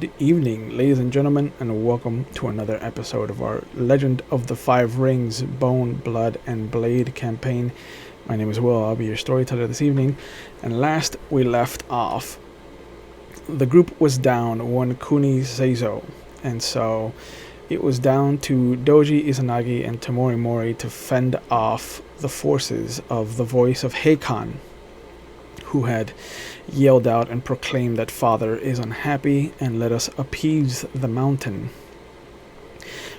Good evening, ladies and gentlemen, and welcome to another episode of our Legend of the Five Rings Bone, Blood, and Blade campaign. My name is Will, I'll be your storyteller this evening, and last we left off, the group was down one Kuni Seizo, and so it was down to Doji Izanagi and Tamori Mori to fend off the forces of the voice of Heikan, who had yelled out and proclaimed that father is unhappy and let us appease the mountain.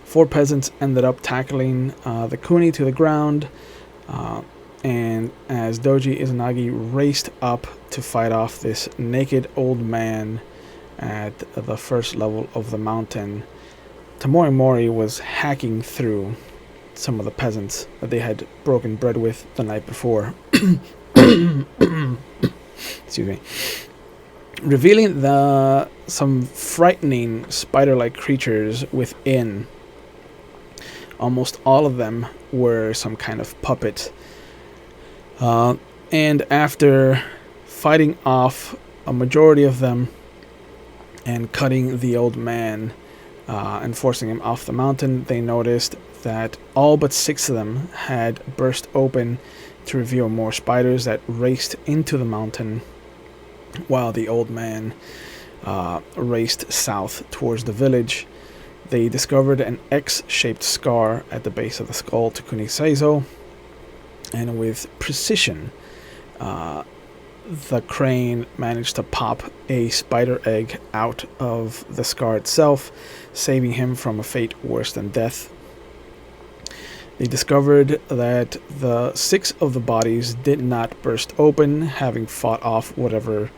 Four peasants ended up tackling the Kuni to the ground, and as Doji Izanagi raced up to fight off this naked old man at the first level of the mountain, Tamori Mori was hacking through some of the peasants that they had broken bread with the night before. Excuse me. Revealing some frightening spider-like creatures within. Almost all of them were some kind of puppet. And after fighting off a majority of them and cutting the old man and forcing him off the mountain, they noticed that all but 6 of them had burst open to reveal more spiders that raced into the mountain, while the old man raced south towards the village. They discovered an X-shaped scar at the base of the skull to Kuniseizo, and with precision, the crane managed to pop a spider egg out of the scar itself, saving him from a fate worse than death. They discovered that the 6 of the bodies did not burst open, having fought off whatever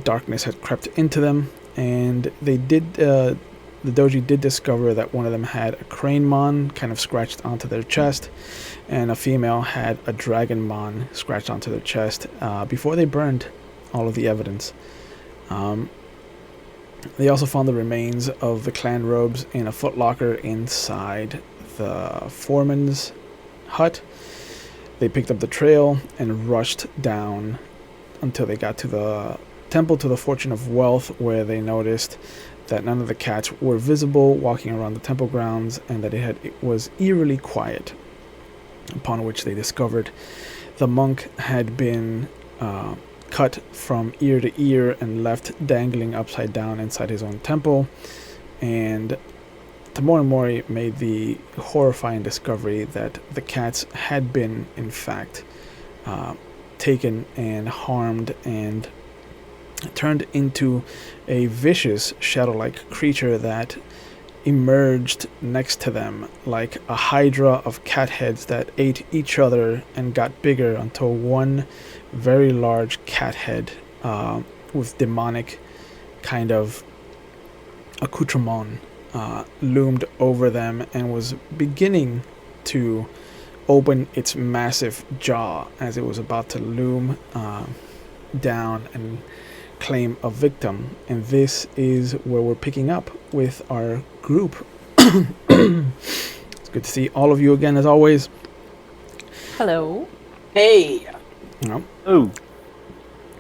darkness had crept into them, and they did. The doji did discover that one of them had a crane mon kind of scratched onto their chest, and a female had a dragon mon scratched onto their chest before they burned all of the evidence. They also found the remains of the clan robes in a footlocker inside the foreman's hut. They picked up the trail and rushed down until they got to the temple to the Fortune of Wealth, where they noticed that none of the cats were visible walking around the temple grounds, and that it was eerily quiet. Upon which they discovered the monk had been cut from ear to ear and left dangling upside down inside his own temple, and Tamori Mori made the horrifying discovery that the cats had been, in fact, taken and harmed and turned into a vicious shadow-like creature that emerged next to them like a hydra of cat heads that ate each other and got bigger until one very large cat head with demonic kind of accoutrement loomed over them and was beginning to open its massive jaw as it was about to loom down and claim a victim. And this is where we're picking up with our group. It's good to see all of you again, as always. Hello. Hey. Oh.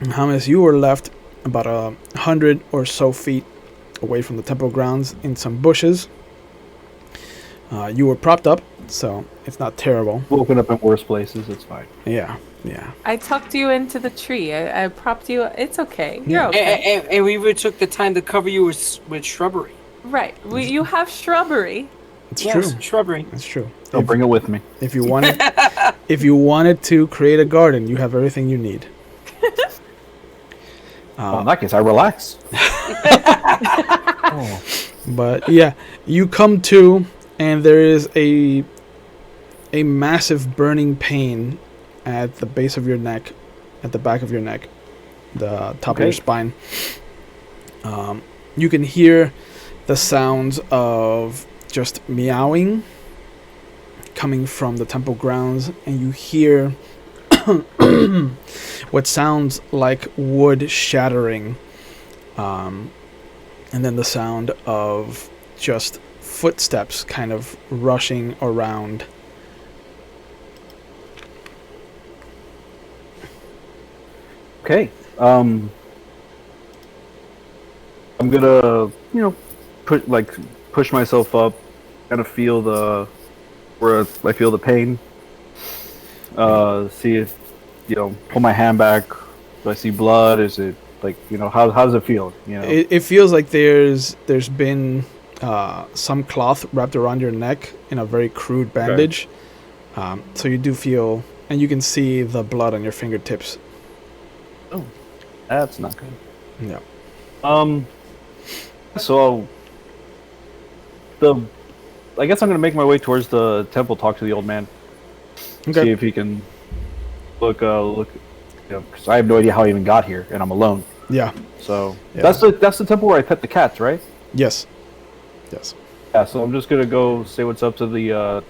Hamas, you were left about 100 or so feet away from the temple grounds in some bushes. You were propped up, so it's not terrible. Woken up in worse places, it's fine. Yeah. I tucked you into the tree. I propped you. It's okay. You're okay. And we even took the time to cover you with shrubbery. Right. You have shrubbery. It's true. Shrubbery. It's true. I'll bring it with me. If you wanted to create a garden, you have everything you need. Well, in that case, I relax. But yeah, you come to, and there is a massive burning pain at the base of your neck, at the back of your neck, the top of your spine. You can hear the sounds of just meowing coming from the temple grounds, and you hear what sounds like wood shattering, and then the sound of just footsteps kind of rushing around. Okay. I'm gonna, push myself up, kind of feel where I feel the pain. See if, pull my hand back. Do I see blood? Is it how does it feel? It feels like there's been some cloth wrapped around your neck in a very crude bandage. So you do feel, and you can see the blood on your fingertips. Oh, that's not good. Yeah. So I guess I'm gonna make my way towards the temple, talk to the old man, see if he can look, because I have no idea how I even got here, and I'm alone. Yeah. So that's the temple where I pet the cats, right? Yes. Yeah. So I'm just gonna go say what's up to the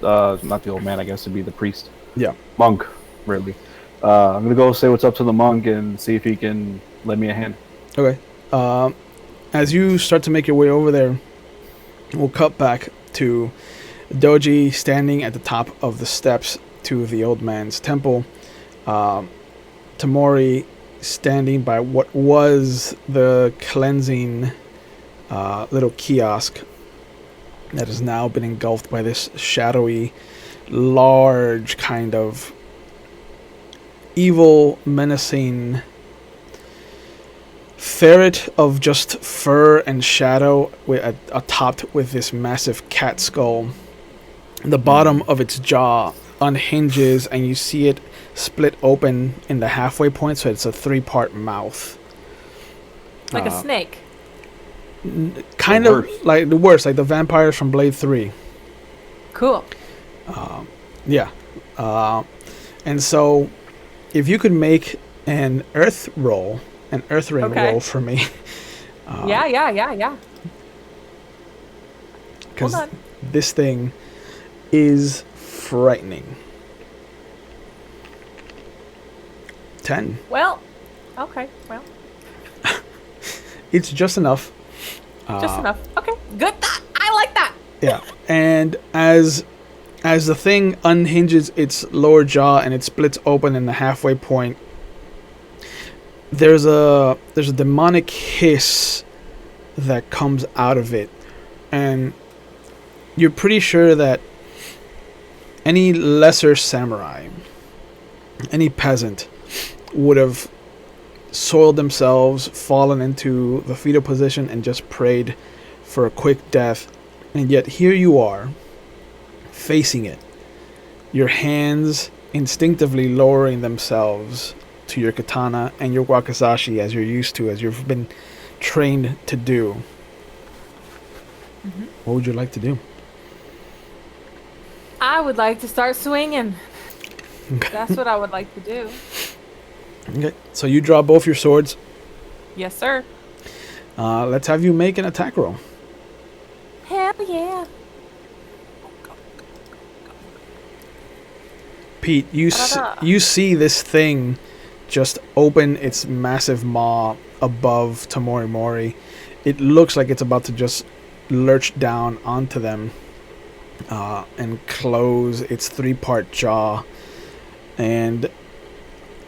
not the old man, I guess it'd be the priest. Yeah. Monk, really. I'm gonna go say what's up to the monk and see if he can lend me a hand. Okay. As you start to make your way over there, we'll cut back to Doji standing at the top of the steps to the old man's temple. Tamori standing by what was the cleansing little kiosk that has now been engulfed by this shadowy, large kind of evil, menacing ferret of just fur and shadow, with topped with this massive cat skull. The bottom of its jaw unhinges, and you see it split open in the halfway point, so it's a 3-part mouth. Like a snake. Kind of like the worst, like the vampires from Blade 3. Cool. Yeah. And so, if you could make an earth ring roll for me. Yeah. Because this thing is frightening. 10. Well, okay. Well, It's just enough. just enough. Okay, good. I like that. Yeah. And as the thing unhinges its lower jaw and it splits open in the halfway point, there's a demonic hiss that comes out of it, and you're pretty sure that any lesser samurai, any peasant, would have soiled themselves, fallen into the fetal position, and just prayed for a quick death. And yet here you are, facing it, your hands instinctively lowering themselves to your katana and your wakizashi, as you're used to, as you've been trained to do. Mm-hmm. What would you like to do? I would like to start swinging. That's what I would like to do. Okay, so you draw both your swords. Yes, sir. Let's have you make an attack roll. Hell yeah. Pete, you see this thing just open its massive maw above Tamori Mori. It looks like it's about to just lurch down onto them and close its 3-part jaw. And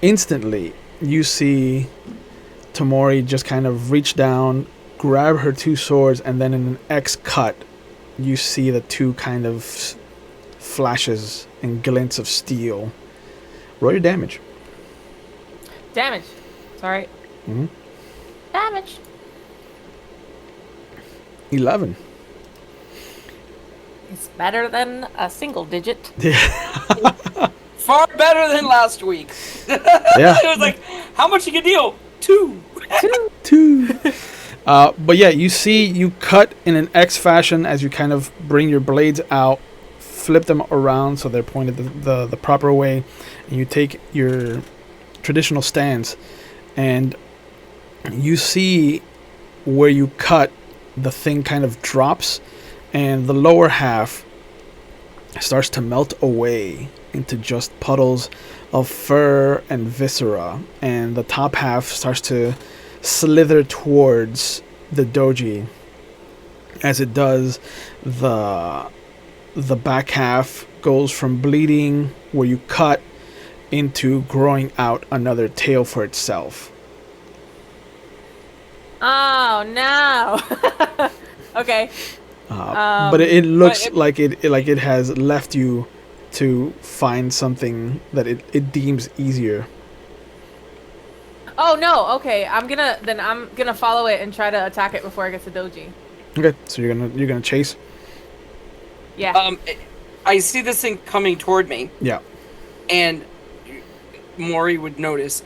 instantly, you see Tamori just kind of reach down, grab her 2 swords, and then in an X cut, you see the 2 kind of flashes and glints of steel. Roll your damage. Damage. Sorry. Mm-hmm. Damage. 11. It's better than a single digit. Far better than last week. Yeah. It was like, how much you can deal? 2. 2. But yeah, you see you cut in an X fashion as you kind of bring your blades out, flip them around so they're pointed the proper way, and you take your traditional stance, and you see where you cut, the thing kind of drops, and the lower half starts to melt away into just puddles of fur and viscera, and the top half starts to slither towards the doji. As it does, the back half goes from bleeding where you cut into growing out another tail for itself. Oh no. Okay. But it looks like it has left you to find something that it deems easier. Oh no. Okay. I'm gonna follow it and try to attack it before it gets to Doji. Okay, so you're gonna chase. Yeah. I see this thing coming toward me, Yeah. and Mori would notice.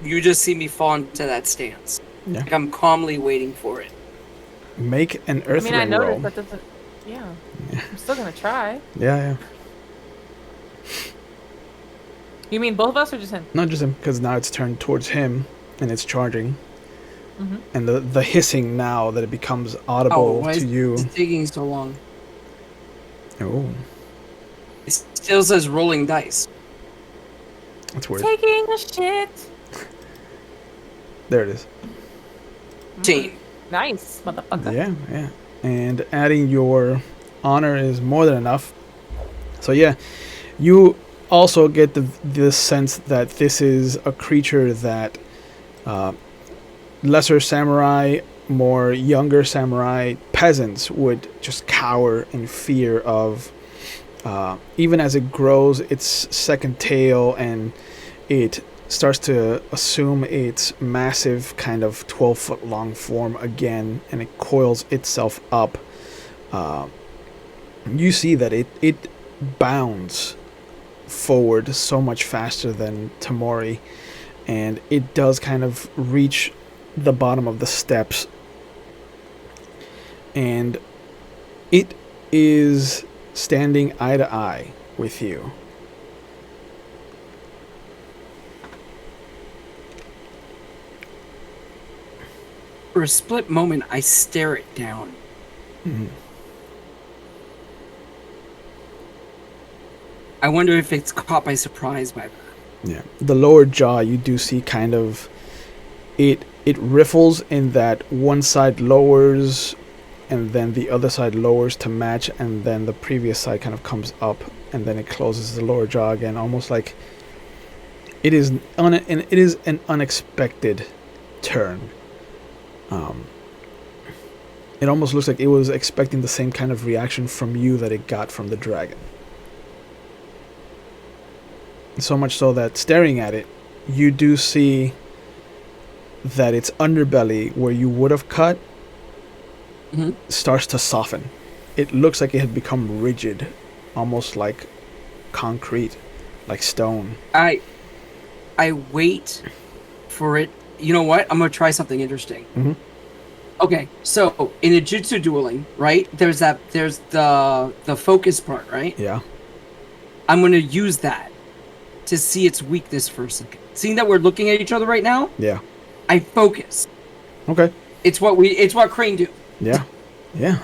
You just see me fall into that stance. Yeah. Like I'm calmly waiting for it. Make an earth I ring roll. noticed that doesn't. Yeah. I'm still gonna try. Yeah. You mean both of us or just him? Not just him, because now it's turned towards him, and it's charging. Mm-hmm. And the hissing now that it becomes audible why to is you. it taking so long? Oh, It still says rolling dice. that's weird. Taking a shit. There it is. Team. Nice, motherfucker. Yeah. And adding your honor is more than enough. So yeah, you also get the sense that this is a creature that lesser samurai, more younger samurai, peasants would just cower in fear of. Even as it grows its second tail and it starts to assume its massive kind of 12-foot long form again, and it coils itself up, you see that it bounds forward so much faster than Tamori, and it does kind of reach the bottom of the steps, and it is standing eye to eye with you. For a split moment, I stare it down. Mm-hmm. I wonder if it's caught by surprise by that. Yeah, the lower jaw, you do see kind of it riffles in that one side lowers and then the other side lowers to match, and then the previous side kind of comes up and then it closes the lower jaw again, almost like it is an unexpected turn. It almost looks like it was expecting the same kind of reaction from you that it got from the dragon. So much so that staring at it, you do see that its underbelly, where you would have cut, starts to soften. It looks like it had become rigid, almost like concrete, like stone. I wait for it. You know what? I'm gonna try something interesting. Mm-hmm. Okay, so in a jutsu dueling, right? There's the focus part, right? Yeah. I'm gonna use that to see its weakness for a second. Seeing that we're looking at each other right now, Yeah. I focus. Okay. It's what Crane do. Yeah. Yeah.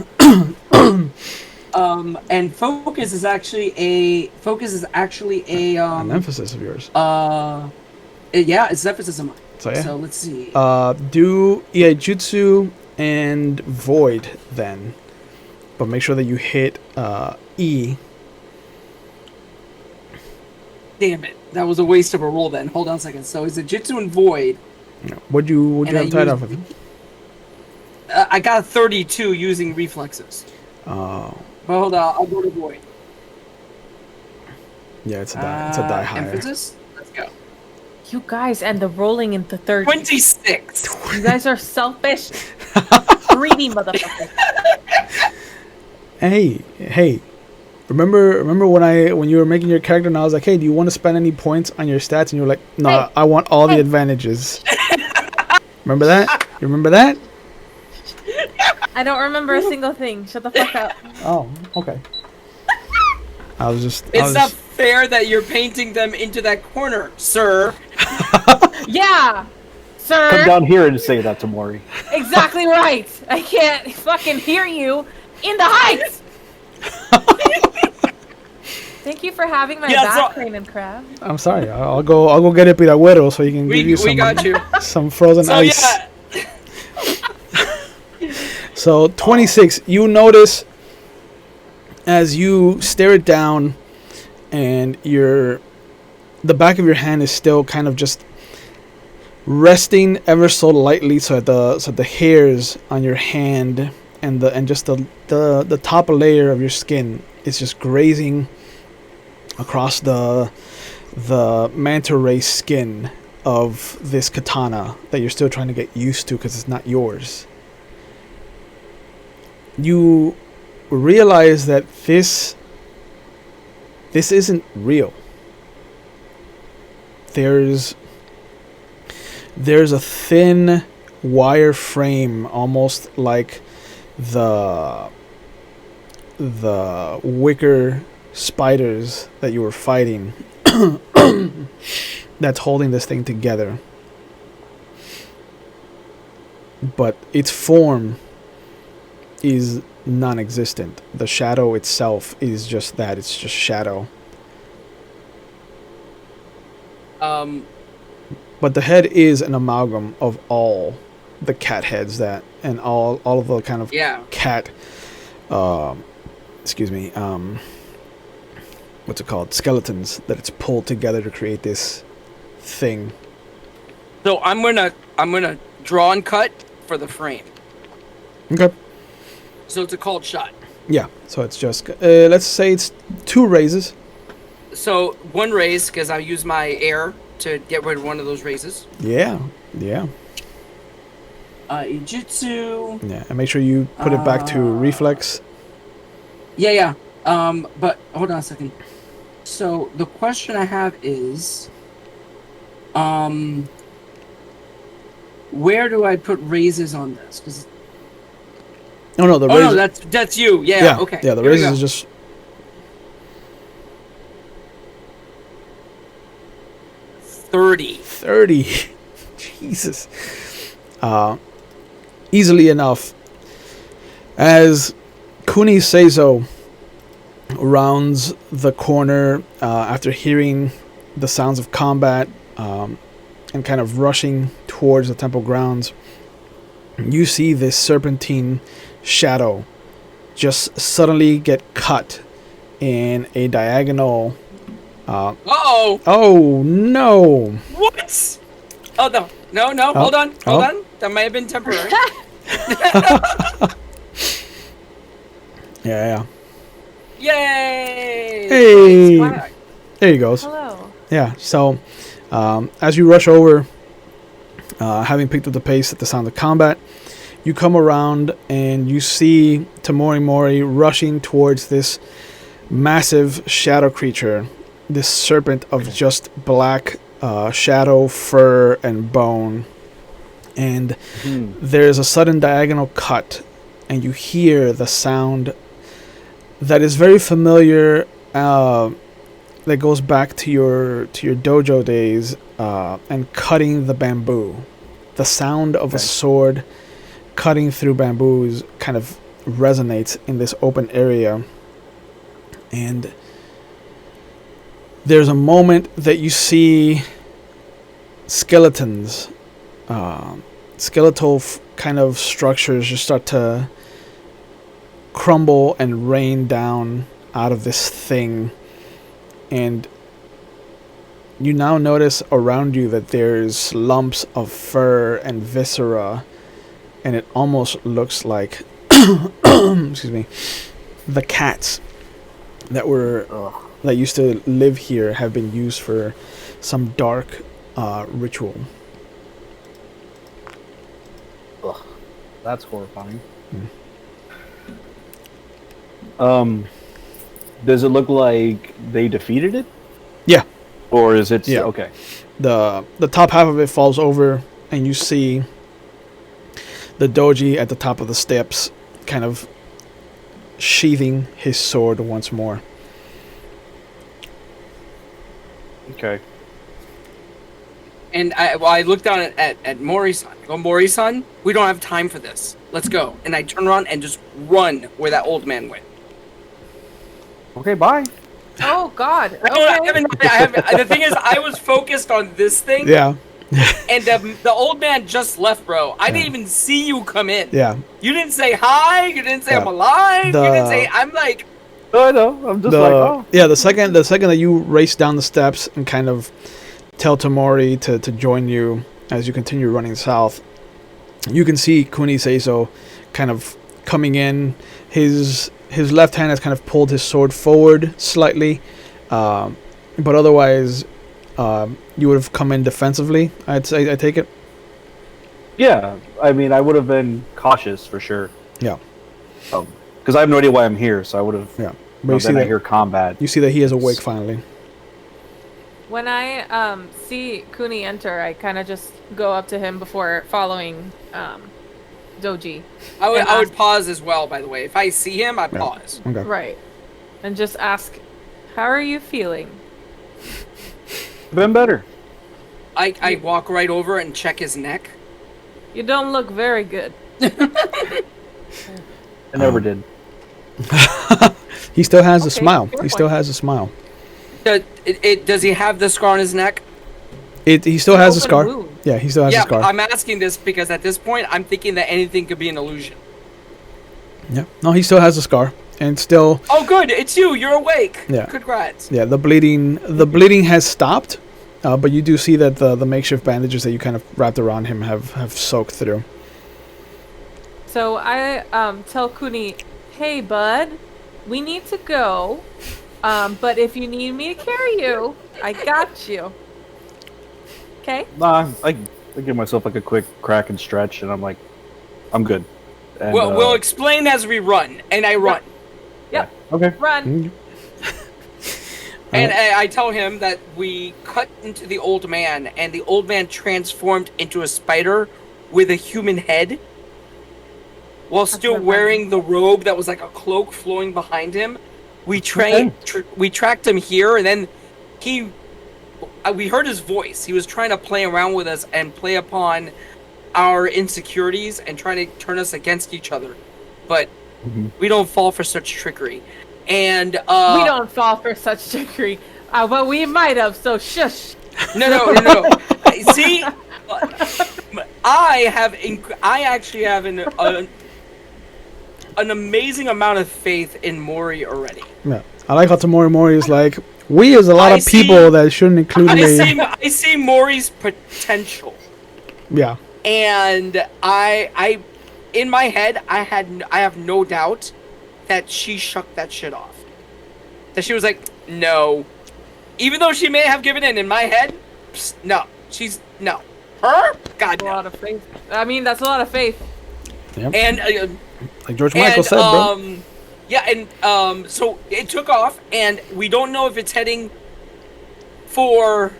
And focus is actually a an emphasis of yours. Yeah, it's an emphasis of mine. So yeah. So let's see. Do jutsu and void then, but make sure that you hit E. Damn it, that was a waste of a roll. Then hold on a second. So is it jutsu and void? What'd you have tied off with? I got a 32 using reflexes. Oh. But hold on, I'll go to void. Yeah, it's a die higher. Emphasis. Let's go. You guys and the rolling into 30. 26. You guys are selfish, greedy motherfuckers. Hey. Remember when you were making your character and I was like, hey, do you want to spend any points on your stats? And you were like, no, Hey. I want all the advantages. Remember that? You remember that? I don't remember a single thing. Shut the fuck up. Oh, okay. It's not fair that you're painting them into that corner, sir. Yeah, sir. Come down here and say that to Mori. Exactly right. I can't fucking hear you in the heights. Thank you for having my back, Crane and Crab. I'm sorry. I'll go get Ep.8 so he can give you We got you. some frozen ice. Yeah. So 26, you notice as you stare it down and the back of your hand is still kind of just resting ever so lightly, so the hairs on your hand and just the top layer of your skin is just grazing across the manta ray skin of this katana that you're still trying to get used to because it's not yours. You realize that this isn't real. There's a thin wire frame, almost like the wicker spiders that you were fighting, that's holding this thing together. But its form is non-existent. The shadow itself is just that. It's just shadow. But the head is an amalgam of all the cat heads and all of the kind of cat, what's it called? Skeletons that it's pulled together to create this thing. So I'm gonna draw and cut for the frame. Okay. So it's a cold shot. Yeah. So it's just let's say it's 2 raises. So 1 raise because I'll use my air to get rid of one of those raises. Yeah. Ijutsu. Yeah, and make sure you put it back to reflex. Yeah. But hold on a second. So the question I have is, where do I put raises on this? 'Cause No, the raises. no, that's you. Yeah. Okay. Yeah, the Here we raises go. is just 30. Jesus. Easily enough. As Kuni Seizo rounds the corner after hearing the sounds of combat and kind of rushing towards the temple grounds, you see this serpentine shadow just suddenly get cut in a diagonal. Uh-oh! Oh no! What? Oh no! Hold on. That might have been temporary. Yeah. Yay! Hey! Nice. There he goes. Hello. Yeah. So, as you rush over, having picked up the pace at the sound of combat, you come around and you see Tamori Mori rushing towards this massive shadow creature, this serpent of just black shadow, fur, and bone. And there's a sudden diagonal cut, and you hear the sound that is very familiar, that goes back to your dojo days, and cutting the bamboo. The sound of a sword cutting through bamboos kind of resonates in this open area. And there's a moment that you see skeletons, skeletal kind of structures just start to crumble and rain down out of this thing. And you now notice around you that there's lumps of fur and viscera, and it almost looks like excuse me, the cats that used to live here have been used for some dark ritual. Ugh, that's horrifying. Does it look like they defeated it? Yeah. Or is it? Yeah. Okay. The top half of it falls over, and you see the doji at the top of the steps kind of sheathing his sword once more. Okay. And I look down at Mori-san. I go, Mori-san, we don't have time for this. Let's go. And I turn around and just run where that old man went. Okay, bye. Oh God. Okay. The thing is, I was focused on this thing. Yeah. And the old man just left, bro. I didn't even see you come in. Yeah. You didn't say hi. You didn't say I'm alive. You didn't say I'm like. No, I know. I'm just like, oh. Yeah, the second that you race down the steps and kind of tell Tamori to join you, as you continue running south, you can see Kuni Seiso kind of coming in. His left hand has kind of pulled his sword forward slightly, but otherwise, you would have come in defensively. I'd say. I take it. Yeah, I mean, I would have been cautious for sure. Yeah. Because I have no idea why I'm here, so I would have. Yeah. But you see I that hear combat. You see that he is awake finally. When I see Kuni enter, I kind of just go up to him before following Doji. I would pause as well, by the way. If I see him, I pause. Okay. Right. And just ask, how are you feeling? Been better. I walk right over and check his neck. You don't look very good. I never did. He still has a Okay, smile. fair He still point. has a smile. Does he have the scar on his neck? He still has a Open scar. wound. Yeah, he still has a Yeah, scar. I'm asking this because at this point, I'm thinking that anything could be an illusion. Yeah. No, he still has a scar, and still. Oh, good. It's you. You're awake. Yeah. Congrats. Yeah, the bleeding has stopped, but you do see that the makeshift bandages that you kind of wrapped around him have soaked through. So I tell Kuni, hey, bud, we need to go. But if you need me to carry you, I got you. Okay? Nah, I give myself like a quick crack and stretch, and I'm like, I'm good. And, We'll explain as we run, and I run. Yep. Okay. Run. And I tell him that we cut into the old man, and the old man transformed into a spider with a human head, while still wearing the robe that was like a cloak flowing behind him. We tracked him here, and then we heard his voice. He was trying to play around with us and play upon our insecurities and trying to turn us against each other. But we don't fall for such trickery. And We don't fall for such trickery. But we might have, so shush. No. See, I actually have an amazing amount of faith in Mori already. Yeah, I like how Tamori Mori is like, we is a lot of people that shouldn't include me. I see Mori's potential. Yeah. And I in my head, I have no doubt that she shook that shit off. That she was like, no. Even though she may have given in my head, no. No. Her? God, That's a lot of faith. I mean, that's a lot of faith. Yep. And like George Michael said, bro. yeah, and so it took off, and we don't know if it's heading for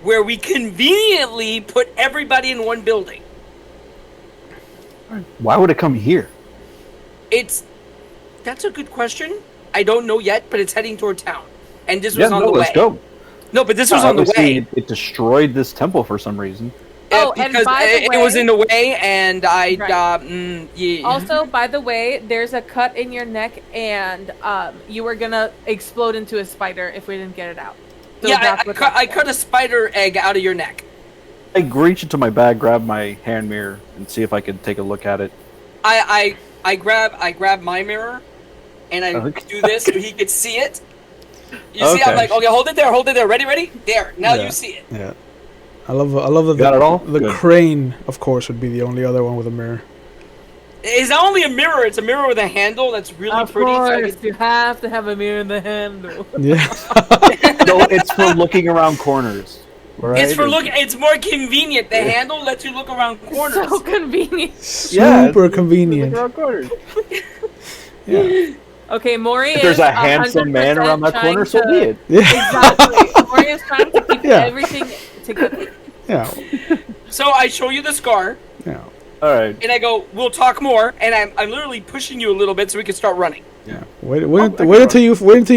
where we conveniently put everybody in one building. Why would it come here? That's a good question. I don't know yet, but it's heading toward town, and this was on the way. Let's go. No, but this was on the way. It destroyed this temple for some reason. Oh, and because by the it was way- in the way, and I Right. yeah. Also, by the way, there's a cut in your neck, and you were gonna explode into a spider if we didn't get it out. So yeah, that's what I that's cut a spider egg out of your neck. I reach into my bag, grab my hand mirror, and see if I can take a look at it. I grab my mirror, and I do this so he could see it. You see, I'm like, okay, hold it there, ready, there. Now you see it. Yeah. I love that. Got it all? The Good. crane, of course, would be the only other one with a mirror. It's not only a mirror; it's a mirror with a handle that's really Of pretty. course, you have to have a mirror in the handle. Yeah. No, it's for looking around corners. Right? It's for looking. It's more convenient. The handle lets you look around corners. So convenient. Super convenient. Look around corners. Yeah. Okay, Mori If there's is a handsome man 100% around that corner, so trying be to- it. Yeah. Exactly. Mori is trying to keep Yeah. everything together. Yeah. So I show you the scar, Yeah. All right. and I go, "We'll talk more." And I'm literally pushing you a little bit so we can start running. Yeah. Wait until you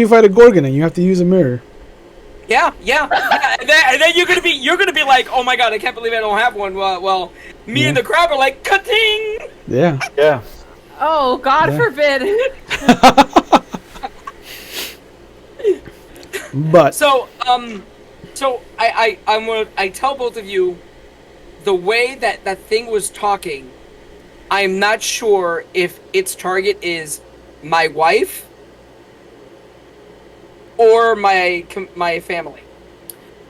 fight a Gorgon and you have to use a mirror. Yeah. and then you're gonna be like, "Oh my god, I can't believe I don't have one." Well, me and the crowd are like, "Cutting." Yeah. Yeah. Oh, God Yeah. forbid. But So I tell both of you, the way that thing was talking, I'm not sure if its target is my wife or my family.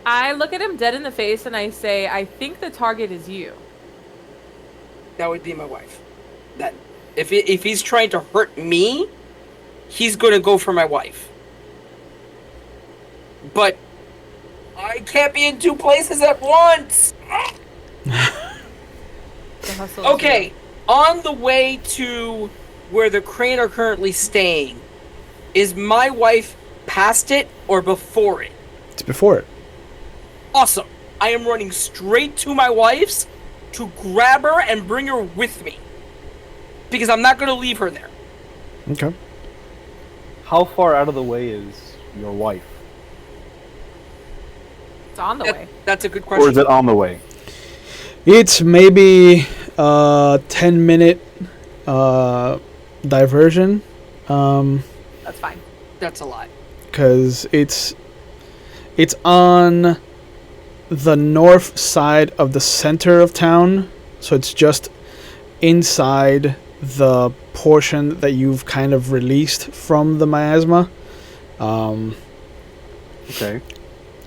I look at him dead in the face and I say, I think the target is you. That would be my wife. Then, if he's trying to hurt me, he's going to go for my wife. But I can't be in two places at once. Okay, on the way to where the crane are currently staying, is my wife past it or before it? It's before it. Awesome. I am running straight to my wife's to grab her and bring her with me. Because I'm not going to leave her there. Okay. How far out of the way is your wife? It's on the way. That's a good question. Or is it on the way? It's maybe 10-minute diversion. That's fine. That's a lot. Because it's on the north side of the center of town, so it's just inside the portion that you've kind of released from the miasma. Okay.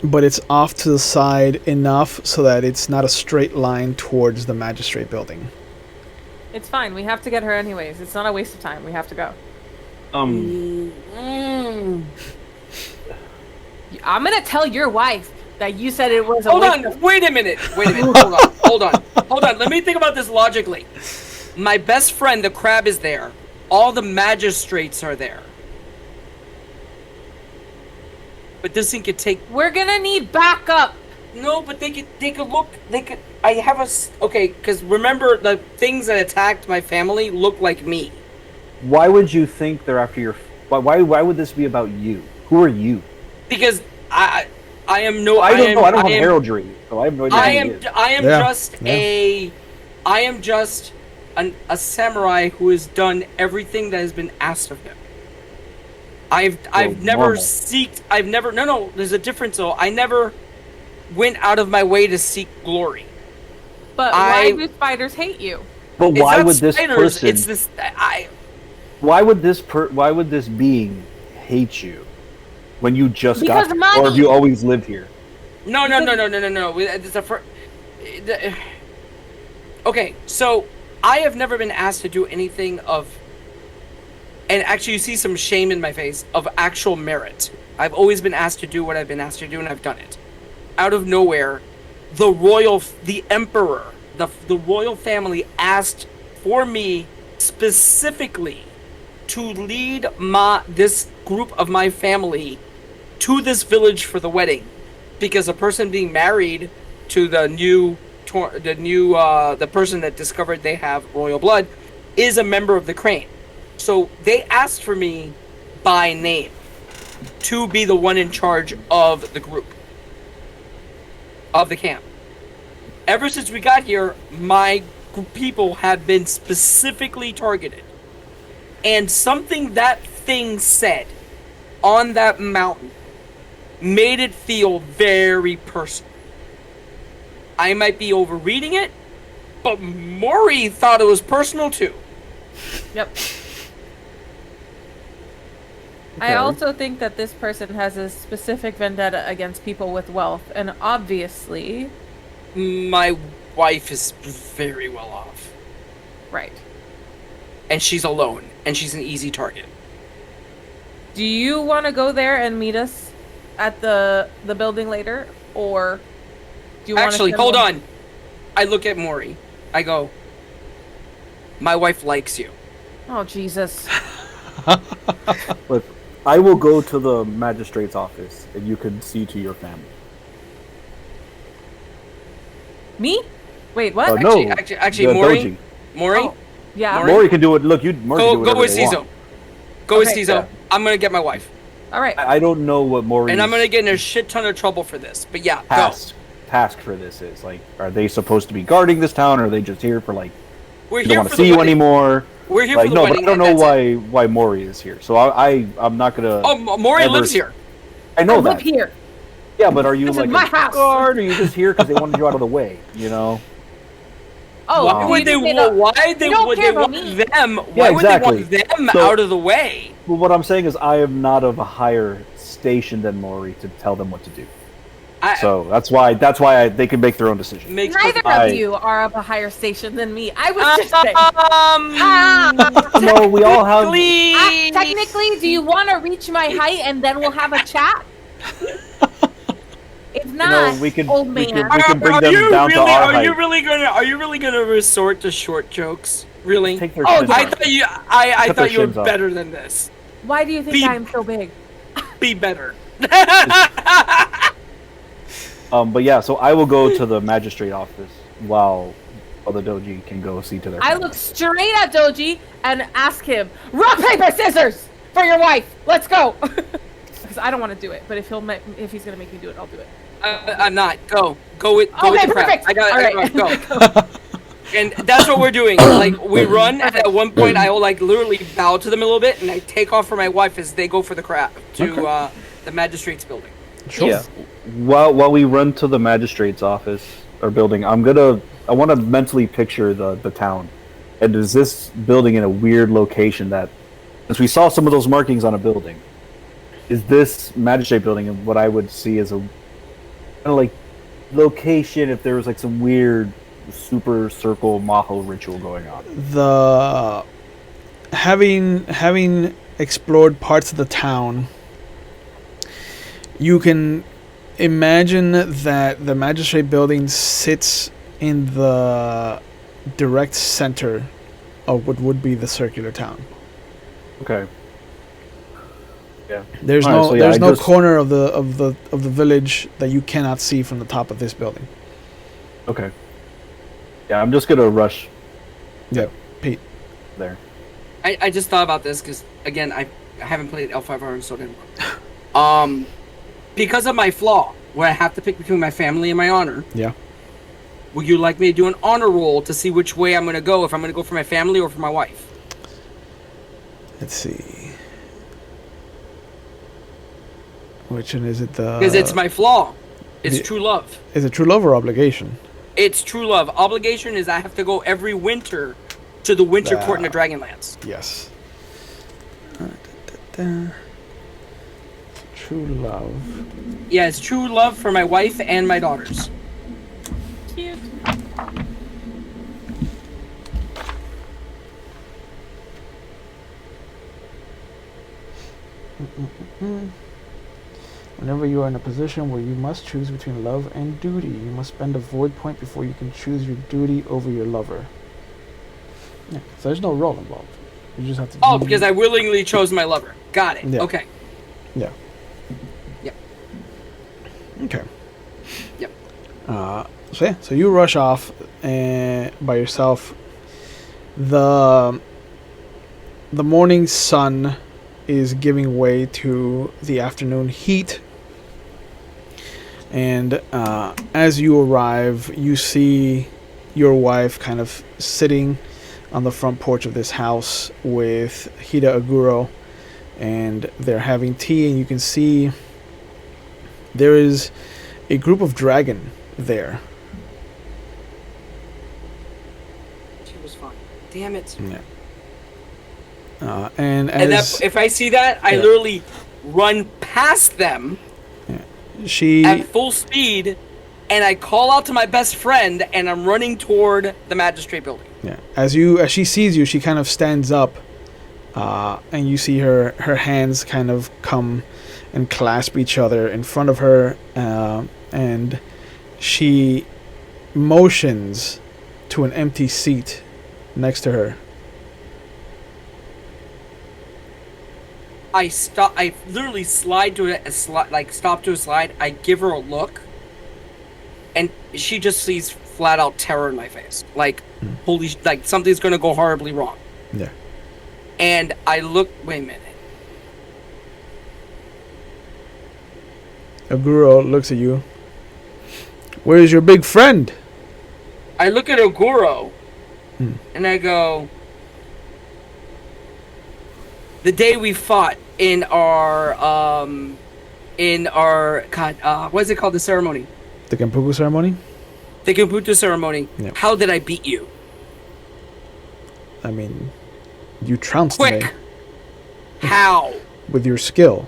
But it's off to the side enough so that it's not a straight line towards the magistrate building. It's fine. We have to get her anyways. It's not a waste of time. We have to go. I'm gonna tell your wife that you said it was a Hold on. Wait a minute. Hold on. Let me think about this logically. My best friend, the crab, is there. All the magistrates are there. But this thing could take... We're gonna need backup. No, but they could look... I have a... Okay, because remember, the things that attacked my family look like me. Why would you think they're after your... Why would this be about you? Who are you? Because I am no... I don't know. I don't have heraldry, so I have no idea. I am just a samurai who has done everything that has been asked of him. I've never normal. No, there's a difference though. I never went out of my way to seek glory. But why do spiders hate you? But why would this person... It's this... Why would this being hate you when you just got here? Or have you always lived here? No. Okay, so I have never been asked to do anything of, and actually you see some shame in my face, of actual merit. I've always been asked to do what I've been asked to do, and I've done it. Out of nowhere, the emperor, the royal family asked for me specifically to lead this group of my family to this village for the wedding, because a person being married to the person that discovered they have royal blood is a member of the crane. So they asked for me by name to be the one in charge of the group, of the camp. Ever since we got here, my people have been specifically targeted. And something that thing said on that mountain made it feel very personal. I might be overreading it, but Mori thought it was personal too. Yep. Okay. I also think that this person has a specific vendetta against people with wealth, and obviously... My wife is very well off. Right. And she's alone, and she's an easy target. Do you want to go there and meet us at the building later, or do you want to... Actually, hold on. I look at Mori. I go, my wife likes you. Oh, Jesus. Look, I will go to the magistrate's office, and you can see to your family. Me? Wait, what? No, actually, Mori. Doji. Mori. Oh, yeah. Mori can do it. Look, Mori can do Go with whatever they Cizo. want. Go with Okay. Cizo. Yeah. I'm gonna get my wife, All right. I don't know what Mori. and I'm gonna get in a shit ton of trouble for this. But yeah, task for this is. Like, are they supposed to be guarding this town, or are they just here for like? we're They here don't want for to the see you wedding. anymore. We're here Like, for the no, but wedding. I don't know and that's it. why Mori is here. So I'm not gonna. Oh, Mori ever- lives here. I know I live that. here. Yeah, but are you This is like my a house. guard, or are you just here because they wanted you out of the way? You know. Oh, Why would they? you say that- Why you they don't would care they about want me. them? Yeah, Why would exactly. they want them So- out of the way? Well, what I'm saying is I am not of a higher station than Mori to tell them what to do. So that's why they can make their own decision. Makes Neither perfect- of you are of a higher station than me. I was just saying. No, we all have. Technically, do you want to reach my height and then we'll have a chat? If not, we can old we man. can bring them down to our height. Are you really gonna resort to short jokes? Really? Take their Oh, shins I off. thought you. I Cut their thought you were shins off. better than this. Why do you think Be- I'm so big? Be better. But yeah, so I will go to the magistrate office while the doji can go see to their. I look straight at Doji and ask him, rock, paper, scissors for your wife. Let's go. Because I don't want to do it, but if he's gonna make me do it, I'll do it. I'm not. Go with Okay, the crap. perfect. I got All it. right. Go. And that's what we're doing. Like we run. At one point, I will like literally bow to them a little bit, and I take off for my wife as they go for the crap to the magistrate's building. Sure. Yeah. While we run to the magistrate's office or building, I want to mentally picture the town, and is this building in a weird location that, as we saw some of those markings on a building, is this magistrate building and what I would see as a kind of like location if there was like some weird super circle maho ritual going on. Having explored parts of the town, you can imagine that the magistrate building sits in the direct center of what would be the circular town. Okay. Yeah. There's All right, so yeah, there's I no just- corner of the village that you cannot see from the top of this building. Okay. Yeah, I'm just gonna rush Yep, Pete. there. I just thought about this because again I haven't played L5R so didn't. Because of my flaw where I have to pick between my family and my honor. Yeah. Would you like me to do an honor roll to see which way I'm gonna go? If I'm gonna go for my family or for my wife? Let's see. Which one is it? Because it's my flaw. It's the- true love. Is it true love or obligation? It's true love. Obligation is I have to go every winter to the winter court in the Dragonlance. Yes. True love. Yeah, it's true love for my wife and my daughters. Cute. Whenever you are in a position where you must choose between love and duty, you must spend a void point before you can choose your duty over your lover. Yeah, so there's no role involved. You just have to. Oh, because I willingly chose my lover. Got it. Yeah. Okay. Yeah. Yep. Okay. Yep. So yeah, so you rush off by yourself. The morning sun is giving way to the afternoon heat, and as you arrive, you see your wife kind of sitting on the front porch of this house with Hida Aguro, and they're having tea, and you can see there is a group of dragon there. She was fine. Damn it. Yeah. And And as that, if I see that, I Yeah. literally run past them she at full speed, and I call out to my best friend, and I'm running toward the magistrate building. yeah, as she sees you, she kind of stands up, and you see her hands kind of come and clasp each other in front of her, and she motions to an empty seat next to her. I stop. I literally slide to stop to a slide. I give her a look, and she just sees flat out terror in my face. Like, holy, like something's gonna go horribly wrong. Yeah. And I look. Wait a minute. Aguro looks at you. Where's your big friend? I look at Oguro, and I go. The day we fought in our what is it called, the ceremony? The Genpuku ceremony? The Kumputu ceremony. Yeah. How did I beat you? I mean, you trounced me Quick. How? with your skill.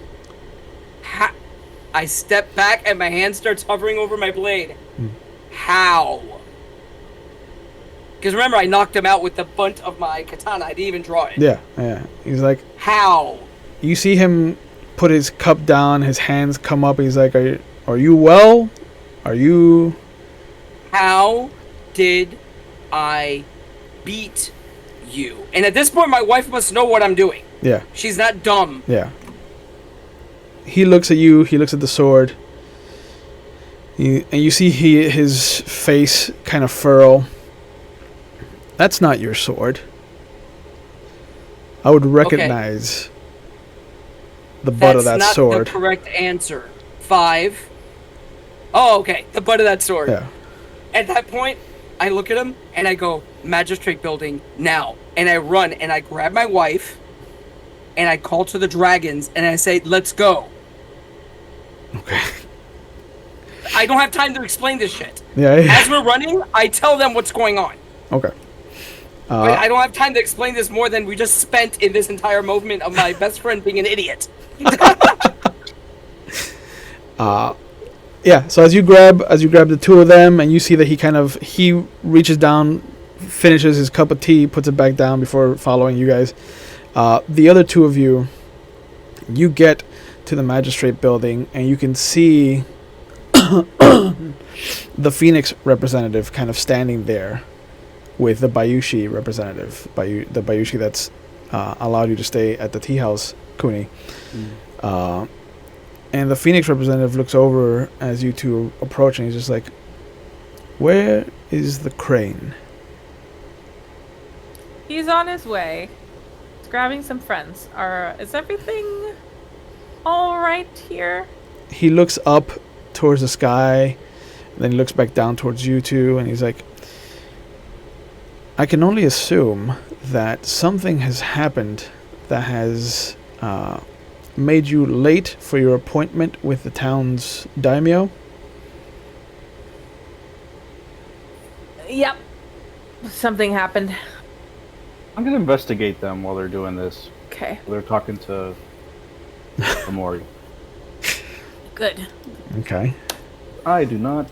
I step back and my hand starts hovering over my blade. How? Because remember, I knocked him out with the butt of my katana. I didn't even draw it. Yeah. He's like, how? You see him put his cup down, his hands come up. He's like, are you well? Are you... How did I beat you? And at this point, my wife must know what I'm doing. Yeah. She's not dumb. Yeah. He looks at you. He looks at the sword. And you see his face kind of furrow. That's not your sword. I would recognize the butt of that sword. That's not the correct answer. 5. Oh, okay. The butt of that sword. Yeah. At that point, I look at him and I go, Magistrate Building, now. And I run and I grab my wife and I call to the dragons and I say, let's go. Okay. I don't have time to explain this shit. Yeah. As we're running, I tell them what's going on. Okay. But I don't have time to explain this more than we just spent in this entire movement of my best friend being an idiot. Yeah, so as you grab the two of them and you see that he reaches down, finishes his cup of tea, puts it back down before following you guys. The other two of you get to the magistrate building and you can see the Phoenix representative kind of standing there with the Bayushi representative, the Bayushi that's allowed you to stay at the tea house, Kuni. And the Phoenix representative looks over as you two approach and he's just like, where is the crane? He's on his way. He's grabbing some friends. Is everything all right here? He looks up towards the sky, and then he looks back down towards you two, and he's like, I can only assume that something has happened that has made you late for your appointment with the town's Daimyo. Yep. Something happened. I'm gonna investigate them while they're doing this. Okay. While they're talking to Tamori. Good. Okay. I do not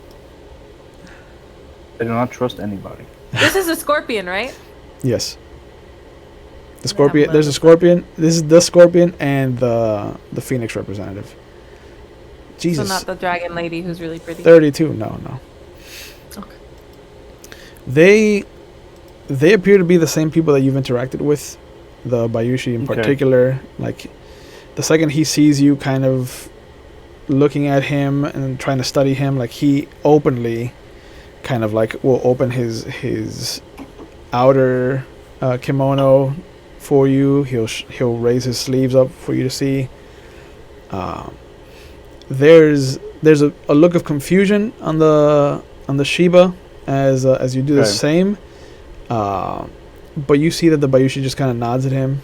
trust anybody. This is a scorpion, right? Yes. The scorpion. There's a scorpion. This is the scorpion and the Phoenix representative. Jesus. So not the dragon lady who's really pretty. 32. No. Okay. They appear to be the same people that you've interacted with. The Bayushi in particular. Like, the second he sees you kind of looking at him and trying to study him, like, he openly kind of like will open his outer kimono for you. He'll raise his sleeves up for you to see. There's a look of confusion on the Shiba as you do the same. But you see that the Bayushi just kind of nods at him.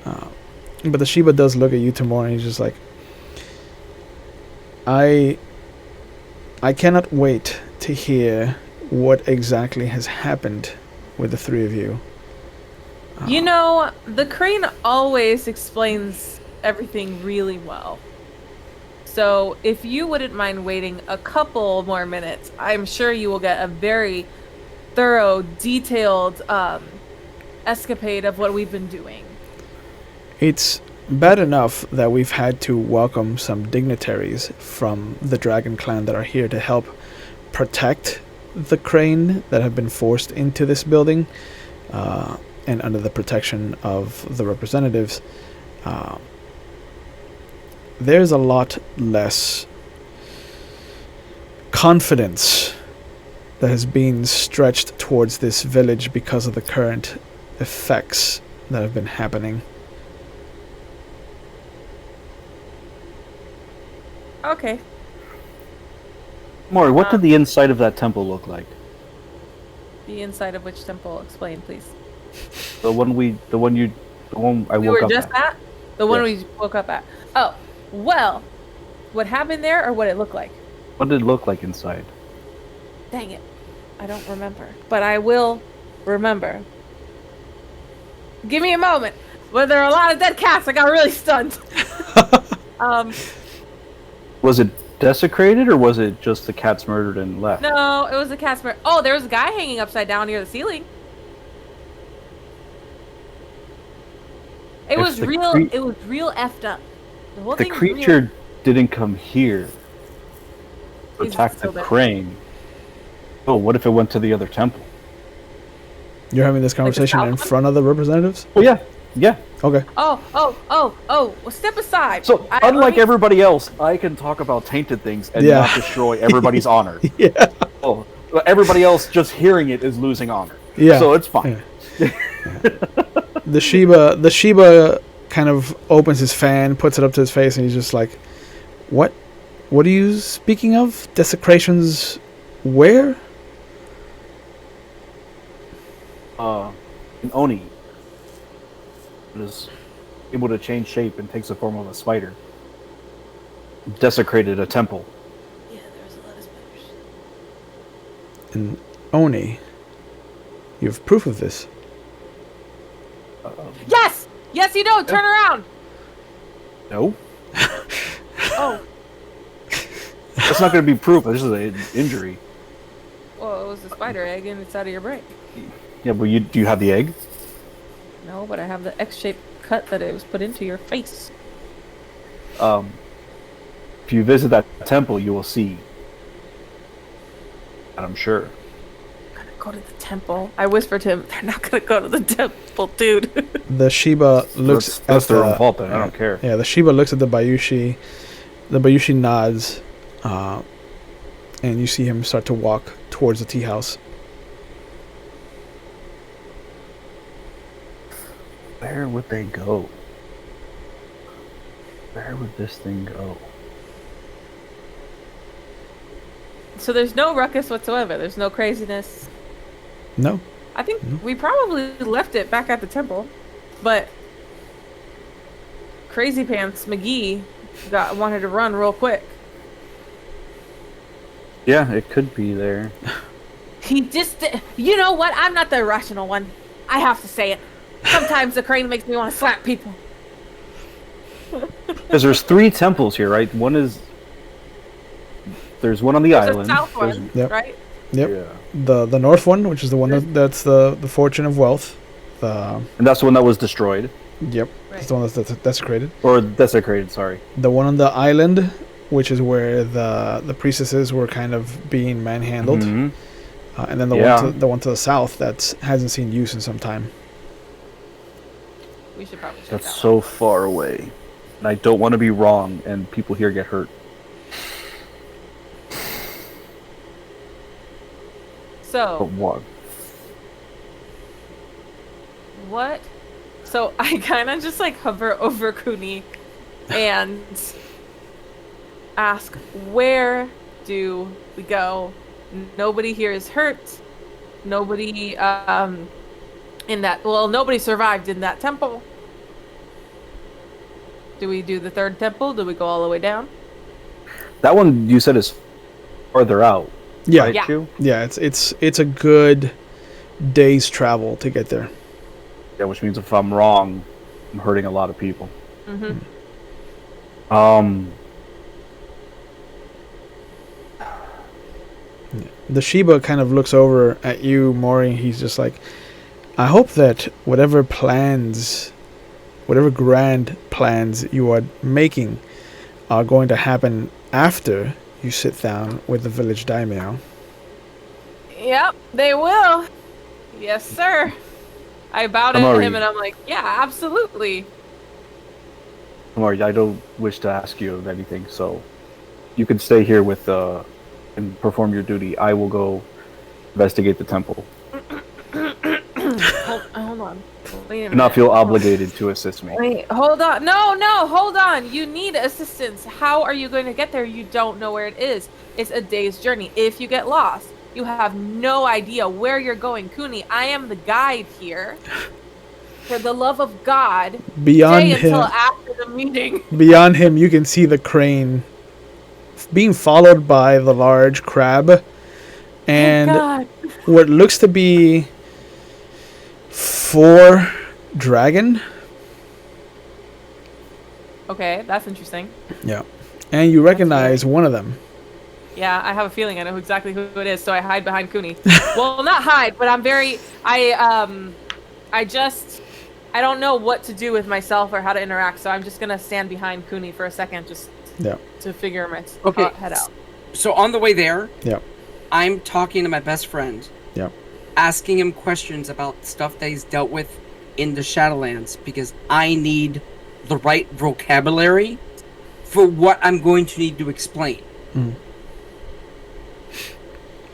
But the Shiba does look at you, Tamori, and he's just like, I cannot wait to hear what exactly has happened with the three of you. You know, the crane always explains everything really well. So if you wouldn't mind waiting a couple more minutes, I'm sure you will get a very thorough, detailed escapade of what we've been doing. It's bad enough that we've had to welcome some dignitaries from the Dragon Clan that are here to help protect the crane that have been forced into this building and under the protection of the representatives. There's a lot less confidence that has been stretched towards this village because of the current effects that have been happening. Okay. Mori, what did the inside of that temple look like? The inside of which temple? Explain, please. The one I We woke were up just at. at? The one we woke up at. Oh, well, what happened there or what it looked like? What did it look like inside? Dang it. I don't remember. But I will remember. Give me a moment. Well, there are a lot of dead cats. I got really stunned. Was it desecrated, or was it just the cats murdered and left? No, it was a cat's murder. Oh, there was a guy hanging upside down near the ceiling. It If was the real. cre- It was real effed up. The whole The thing was real. creature didn't come here to Is it attack the still there? crane. Oh, what if it went to the other temple? You're having this conversation south in one? front of the representatives? Oh yeah. Okay. Oh! Well, step aside. So let unlike me- everybody else, I can talk about tainted things and Yeah. not destroy everybody's honor. Yeah. Oh, everybody else just hearing it is losing honor. Yeah. So it's fine. Yeah. The Shiba kind of opens his fan, puts it up to his face, and he's just like, "What? What are you speaking of? Desecrations? Where?" An Oni is able to change shape and takes the form of a spider. Desecrated a temple. Yeah, there was a lot of spiders. And Oni, you have proof of this. Yes, you do. Turn around. No, Oh, that's not going to be proof. This is an injury. well, it was a spider egg inside of your brain. Yeah, but do you have the egg? No, but I have the X-shaped cut that it was put into your face. If you visit that temple, you will see. And I'm sure. Gonna go to the temple. I whispered to him, "They're not gonna go to the temple, dude." The Shiba looks That's at their the, own fault. Then I don't care. Yeah, the Shiba looks at the Bayushi. The Bayushi nods, and you see him start to walk towards the tea house. Where would they go? Where would this thing go? So there's no ruckus whatsoever. There's no craziness. No. I think we probably left it back at the temple, but Crazy Pants McGee wanted to run real quick. Yeah, it could be there. He just, you know what? I'm not the irrational one. I have to say it. Sometimes the crane makes me want to slap people. Because there's 3 temples here, right? There's one on the There's island. a south one, Yep. right? Yep. Yeah. The north one, which is the one that's the fortune of wealth. The And that's the one that was destroyed. Yep. Right. That's the one that's desecrated. Or desecrated, sorry. The one on the island, which is where the priestesses were kind of being manhandled. Mhm. And then Yeah. the one to the south that hasn't seen use in some time. We should probably check That's that so far away. And I don't want to be wrong and people here get hurt. one. But So, what? So I kind of just like hover over Kuni and ask, where do we go? Nobody here is hurt. Nobody nobody survived in that temple. Do we do the third temple? Do we go all the way down? That one you said is farther out. Yeah. Right, Yeah. Chu? Yeah, it's a good day's travel to get there. Yeah, which means if I'm wrong, I'm hurting a lot of people. Mm-hmm. The Shiba kind of looks over at you, Mori. He's just like, I hope that whatever grand plans you are making are going to happen after you sit down with the village daimyo. Yep, they will. Yes, sir. I bowed at him and I'm like, yeah, absolutely. Tamori, I don't wish to ask you of anything, so you can stay here with and perform your duty. I will go investigate the temple. Hold on. Wait a Do not minute. feel obligated to assist me. Wait, hold on. No, hold on. You need assistance. How are you going to get there? You don't know where it is. It's a day's journey. If you get lost, you have no idea where you're going. Kuni, I am the guide here. For the love of God, Beyond stay until him, after the meeting. beyond him, you can see the crane being followed by the large crab and Oh God. what looks to be 4 dragon. Okay, that's interesting. Yeah. And you recognize one of them. Yeah, I have a feeling I know exactly who it is, so I hide behind Kuni. Well, not hide, but I don't know what to do with myself or how to interact, so I'm just gonna stand behind Kuni for a second, just Yeah. to figure my head out. So on the way there, Yeah. I'm talking to my best friend, Yeah. asking him questions about stuff that he's dealt with in the Shadowlands, because I need the right vocabulary for what I'm going to need to explain. Mm.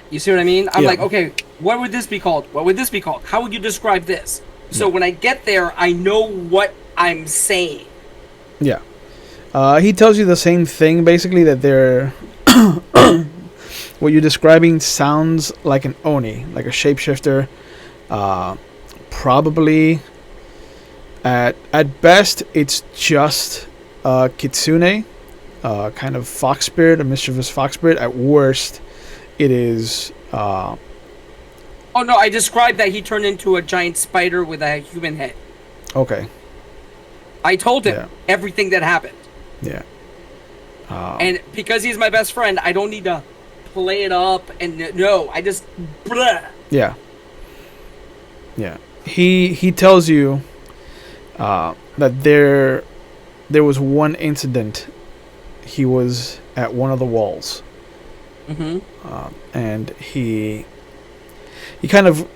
You see what I mean? I'm Yeah. like, okay, what would this be called? What would this be called? How would you describe this? So when I get there, I know what I'm saying. Yeah. He tells you the same thing, basically, that they're... what you're describing sounds like an Oni, like a shapeshifter. Probably, at best, it's just a Kitsune, kind of fox spirit, a mischievous fox spirit. At worst, it is... Oh no, I described that he turned into a giant spider with a human head. okay. I told him Yeah. everything that happened. Yeah. And because he's my best friend, I don't need to play it up and no, I just blah. Yeah. Yeah. He tells you that there was one incident. He was at one of the walls. Mm-hmm. And he kind of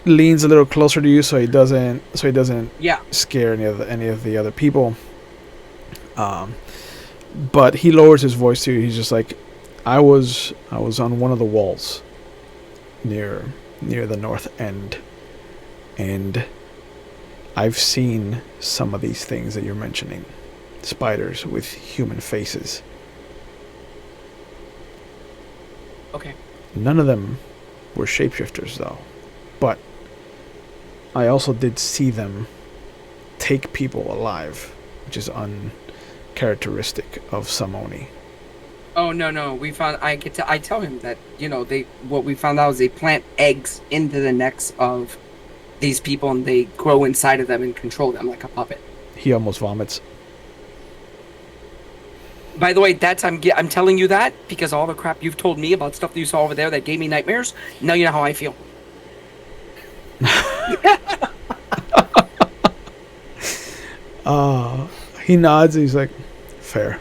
leans a little closer to you so he doesn't Yeah. scare any of the other people. But he lowers his voice to you. He's just like, I was on one of the walls near the north end, and I've seen some of these things that you're mentioning. Spiders with human faces. Okay. None of them were shapeshifters, though. But I also did see them take people alive, which is uncharacteristic of some Oni. Oh no, we found I tell him that, what we found out is they plant eggs into the necks of these people and they grow inside of them and control them like a puppet. He almost vomits. By the way, I'm telling you that because all the crap you've told me about stuff that you saw over there that gave me nightmares. Now you know how I feel. He nods and he's like, fair.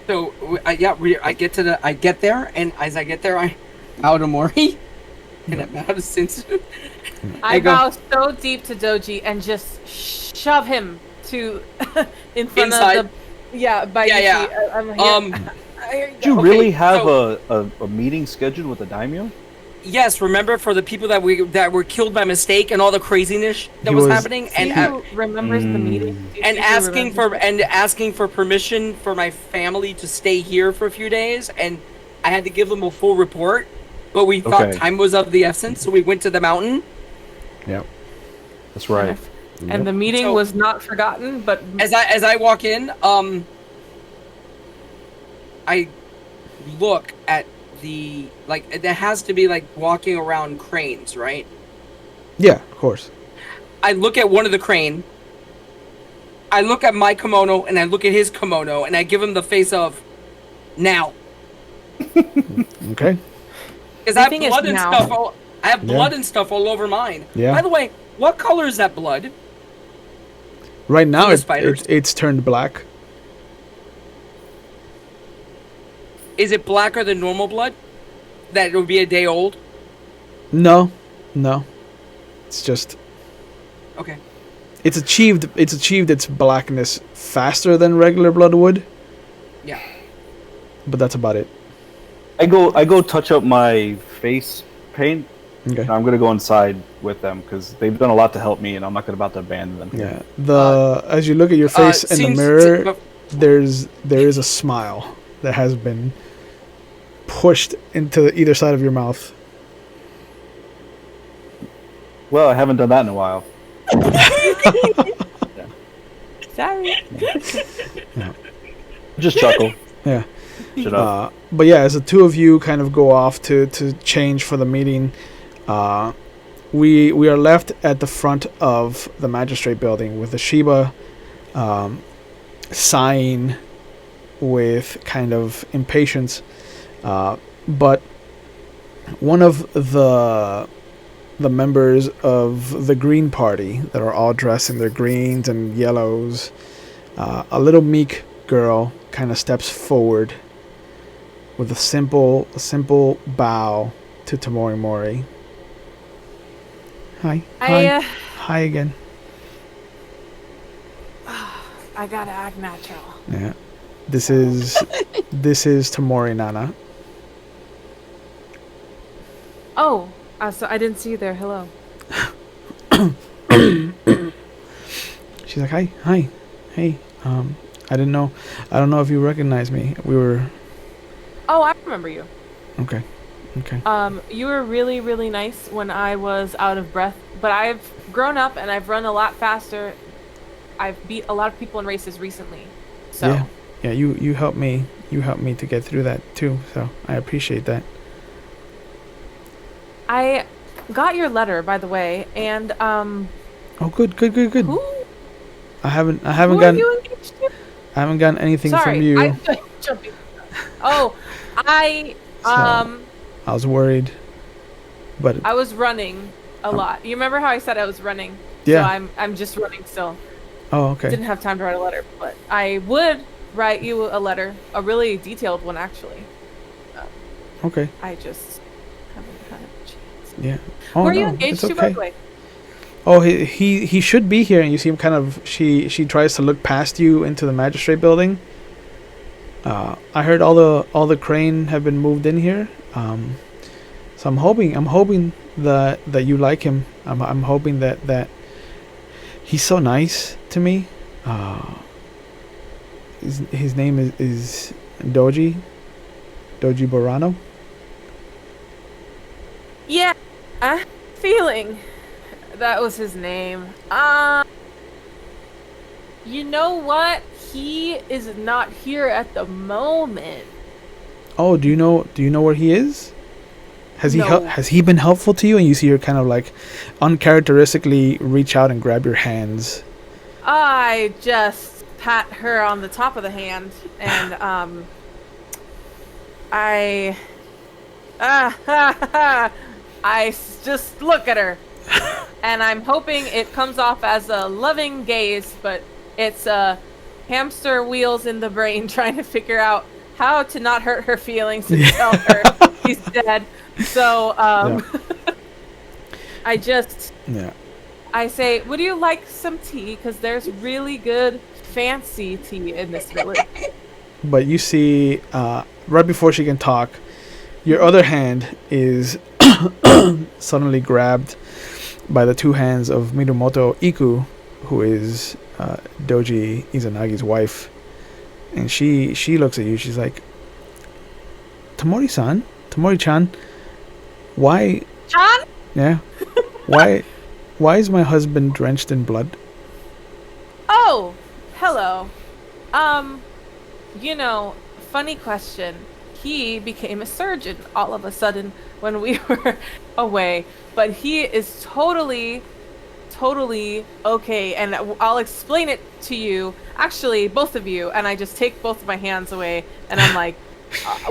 So I get there, and as I get there, I bow to Mori, and I bow to Sensu. I bow so deep to Doji and just shove him to in front Inside? of the by Yeah. Yuki. I'm here. Did you Okay, really have so- a meeting scheduled with the Daimyo? Yes, remember for the people that were killed by mistake and all the craziness that He was was- happening, See who remembers the meeting? Do you and see who asking for permission for my family to stay here for a few days, and I had to give them a full report, but we thought Okay. time was of the essence, so we went to the mountain. Yep. That's right. And the meeting So- was not forgotten, but As I walk in, I look at there has to be like walking around cranes, right? Yeah, of course. I look at one of the crane. I look at my kimono and I look at his kimono and I give him the face of now. Okay. Because I have thing is blood and now. stuff. I have blood Yeah. and stuff all over mine. Yeah. By the way, what color is that blood? Right now, the spiders? it's turned black. Is it blacker than normal blood? That it would be a day old? No. It's just Okay. it's achieved its blackness faster than regular blood would, Yeah. but that's about it. I go touch up my face paint. Okay. And I'm gonna go inside with them because they've done a lot to help me, and I'm not about to abandon them. Yeah. As you look at your face in the mirror, there is a smile that has been pushed into either side of your mouth. Well, I haven't done that in a while. sorry. Just chuckle. Yeah. Shut up. But yeah, as the two of you kind of go off to change for the meeting, we are left at the front of the magistrate building with the Shiba sighing with kind of impatience. But one of the members of the Green Party that are all dressed in their greens and yellows, a little meek girl kind of steps forward with a simple bow to Tamori Mori. Hi. Hi again. I gotta act natural. Yeah. This is Tamori Nana. Oh, so I didn't see you there. Hello. She's like, hi, hey. I don't know if you recognize me. We were. Oh, I remember you. Okay. You were really, really nice when I was out of breath, but I've grown up and I've run a lot faster. I've beat a lot of people in races recently. So. Yeah. You helped me. You helped me to get through that too. So I appreciate that. I got your letter, by the way, and Oh, good. Who? I haven't Who are gotten. you engaged to? I haven't gotten anything Sorry, from you. I'm jumping. Oh, I was worried, but I was running a lot. You remember how I said I was running? Yeah. So I'm just running still. Oh, okay. Didn't have time to write a letter, but I would write you a letter, a really detailed one actually. Okay. I just haven't had a chance. Yeah. Oh, Who are no, you engaged it's to, okay. by the way? Oh, he should be here, and you see him kind of. She tries to look past you into the magistrate building. I heard all the crane have been moved in here. So I'm hoping that you like him. I'm hoping that he's so nice to me. His name is Doji Borano. Yeah, I'm feeling that was his name. You know what? He is not here at the moment. Oh, do you know where he is? Has No. has he been helpful to you? And you see her kind of like uncharacteristically reach out and grab your hands. I just pat her on the top of the hand, and just look at her, and I'm hoping it comes off as a loving gaze, but it's hamster wheels in the brain trying to figure out how to not hurt her feelings and tell her he's dead. So I say, would you like some tea? Because there's really good fancy tea in this village. But you see, right before she can talk, your other hand is suddenly grabbed by the two hands of Mirumoto Iku, who is Doji Izanagi's wife. And she looks at you. She's like, Tamori-chan, why? Chan? Yeah. Why is my husband drenched in blood? Oh, hello. Funny question. He became a surgeon all of a sudden when we were away, but he is totally okay, and I'll explain it to you, actually both of you, and I just take both of my hands away and I'm like,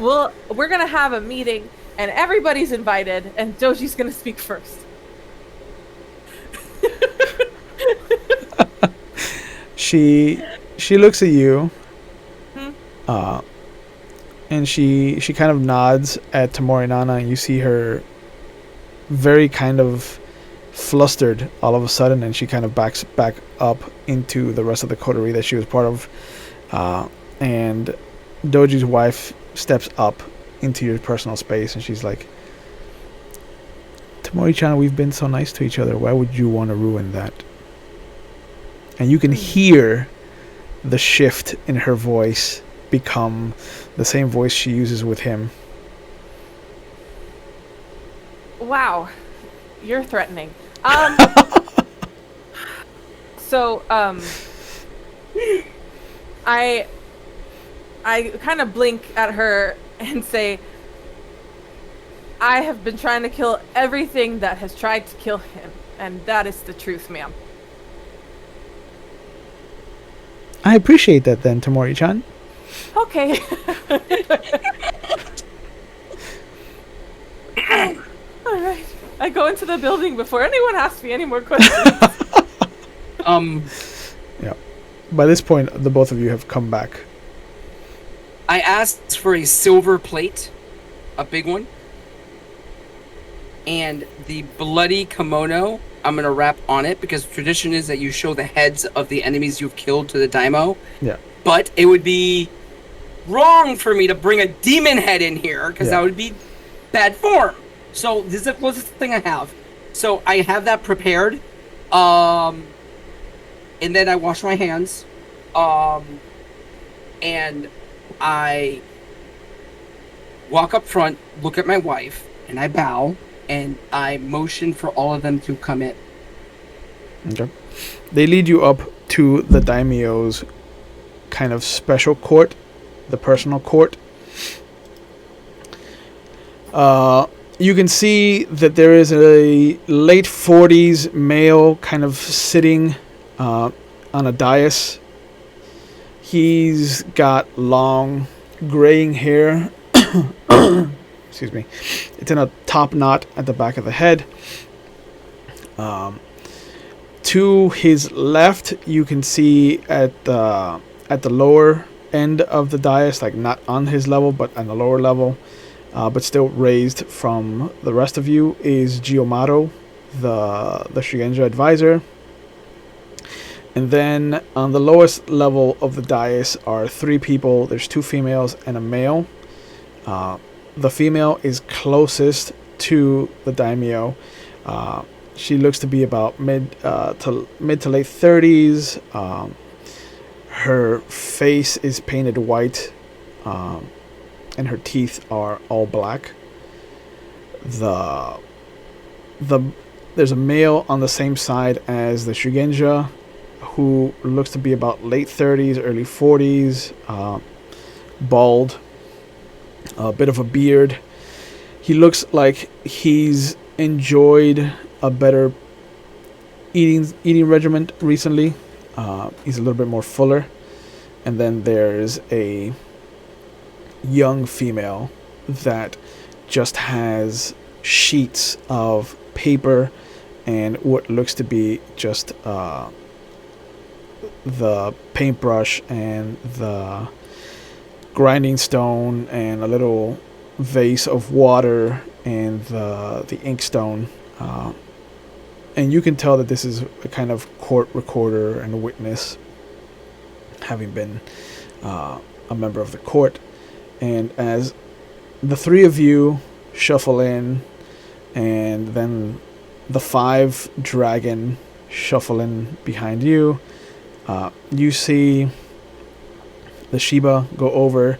we're gonna have a meeting and everybody's invited and Doji's gonna speak first. She looks at you, and she kind of nods at Tamori Nana, and you see her very kind of flustered all of a sudden, and she kind of backs back up into the rest of the coterie that she was part of, and Doji's wife steps up into your personal space, and she's like, Tamori-chan, we've been so nice to each other, why would you want to ruin that? And you can hear the shift in her voice become the same voice she uses with him. Wow, you're threatening. So, I kind of blink at her and say, I have been trying to kill everything that has tried to kill him, and that is the truth, ma'am. I appreciate that then, Tamori-chan. Okay. All right. I go into the building before anyone asks me any more questions. Yeah. By this point, the both of you have come back. I asked for a silver plate, a big one, and the bloody kimono. I'm gonna wrap on it because tradition is that you show the heads of the enemies you've killed to the Daimyo. Yeah. But it would be wrong for me to bring a demon head in here because that would be bad form. So this is the closest thing I have. So I have that prepared. And then I wash my hands. And I walk up front, look at my wife, and I bow, and I motion for all of them to come in. Okay. They lead you up to the daimyo's kind of special court, the personal court. You can see that there is a late 40s male kind of sitting on a dais. He's got long graying hair. Excuse me. It's in a top knot at the back of the head. To his left, you can see at the lower end of the dais, like not on his level, but on the lower level, but still raised from the rest of you, is Giomaro, the Shugenja advisor. And then on the lowest level of the dais are three people. There's two females and a male. The female is closest to the daimyo. She looks to be about mid to late 30s. Her face is painted white, and her teeth are all black. There's a male on the same side as the Shugenja, who looks to be about late 30s, early 40s, bald, a bit of a beard. He looks like he's enjoyed a better eating regimen recently. He's a little bit more fuller. And then there's a young female that just has sheets of paper and what looks to be just the paintbrush and the grinding stone and a little vase of water and the ink stone. And you can tell that this is a kind of court recorder and a witness, having been a member of the court. And as the three of you shuffle in, and then the 5 dragon shuffle in behind you, you see the Shiba go over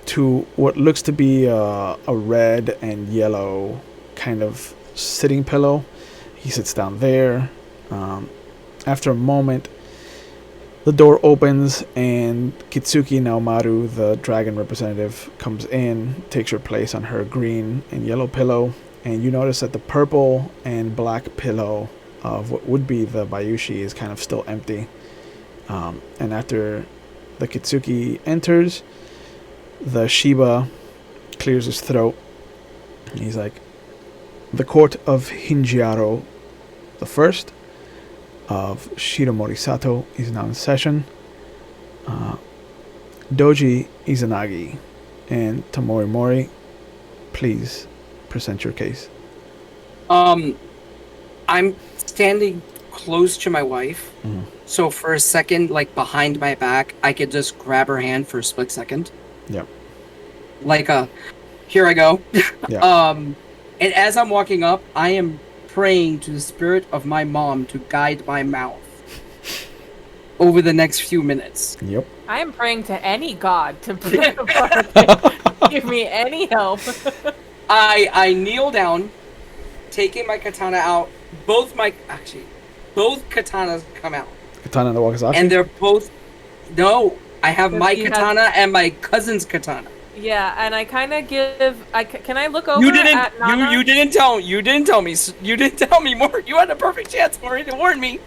to what looks to be a red and yellow kind of sitting pillow. He sits down there. After a moment, the door opens and Kitsuki Naomaru, the dragon representative, comes in, takes her place on her green and yellow pillow, and you notice that the purple and black pillow of what would be the Bayushi is kind of still empty. And after the Kitsuki enters, the Shiba clears his throat. And he's like, the court of Hinjiaro the first of Shiromori-Sato is now in session. Doji Izanagi and Tamori Mori, please present your case. I'm standing close to my wife, so for a second, like behind my back, I could just grab her hand for a split second. Yep. Like here I go. Yeah. And as I'm walking up, I am praying to the spirit of my mom to guide my mouth over the next few minutes. Yep. I am praying to any god to give me any help. I kneel down, taking my katana out. Both katanas come out. Katana and the Wakazaki? And they're both... No, I have my You have- katana and my cousin's katana. Yeah, and I kind of give. Can I look over You didn't. at Nana? You didn't tell. You didn't tell me. You didn't tell me more. You had a perfect chance, Mori, to warn me.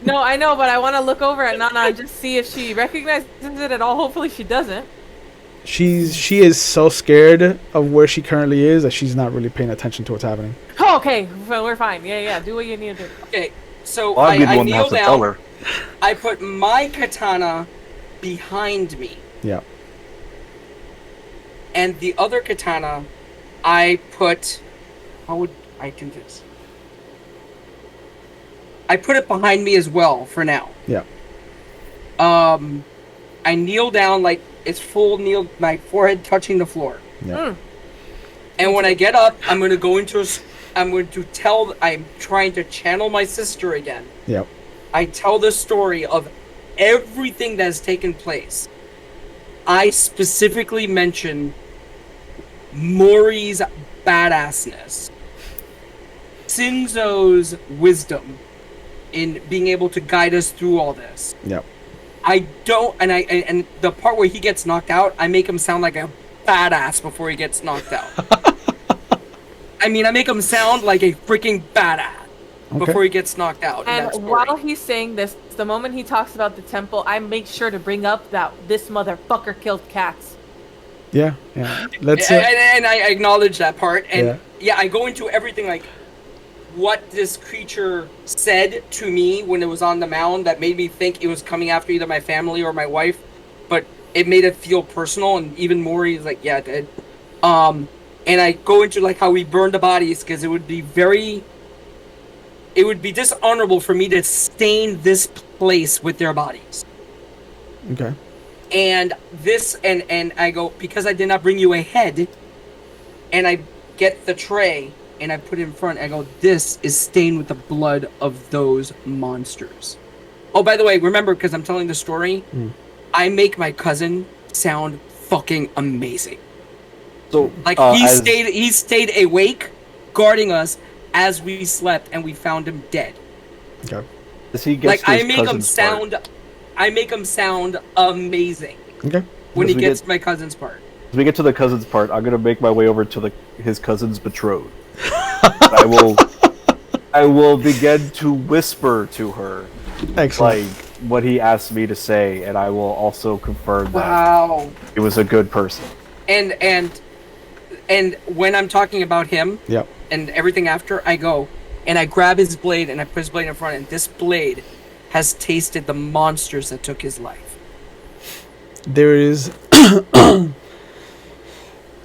No, I know, but I want to look over at Nana and just see if she recognizes it at all. Hopefully, she doesn't. She is so scared of where she currently is that she's not really paying attention to what's happening. Oh, okay, well, we're fine. Yeah. Do what you need to do. Okay, so Well, I'd be the I one that kneel has to tell down. her. I put my katana behind me, Yeah. and the other katana, I put. How would I do this? I put it behind me as well for now. Yeah. I kneel down like it's full kneel, my forehead touching the floor. Yeah. And when I get up, I'm going to go into I'm going to tell, I'm trying to channel my sister again. Yep. I tell the story of everything that has taken place. I specifically mention Mori's badassness, Shinzo's wisdom in being able to guide us through all this. Yep. I don't, and the part where he gets knocked out, I make him sound like a badass before he gets knocked out. I mean, I make him sound like a freaking badass before he gets knocked out. in that And story. while he's saying this, the moment he talks about the temple, I make sure to bring up that this motherfucker killed cats. Yeah. Yeah. Let's. And I acknowledge that part, and Yeah. I go into everything like what this creature said to me when it was on the mound that made me think it was coming after either my family or my wife, but it made it feel personal, and even Mori is like, yeah, it did. And I go into like how we burned the bodies because it would be dishonorable for me to stain this place with their bodies. Okay. And this, and I go, because I did not bring you a head, and I get the tray, and I put it in front, I go, this is stained with the blood of those monsters. Oh, by the way, remember, because I'm telling the story, I make my cousin sound fucking amazing. So, Like, he stayed awake, guarding us as we slept, and we found him dead. Okay. as he gets Like, to his I make him cousin's part, sound amazing Okay. when As he we gets get- to my cousin's part. as we get to the cousin's part, I'm gonna make my way over to his cousin's betrothed. I will begin to whisper to her Excellent. like what he asked me to say, and I will also confirm that Wow. he was a good person. And when I'm talking about him Yep. and everything after, I go and I grab his blade and I put his blade in front, and this blade has tasted the monsters that took his life. There is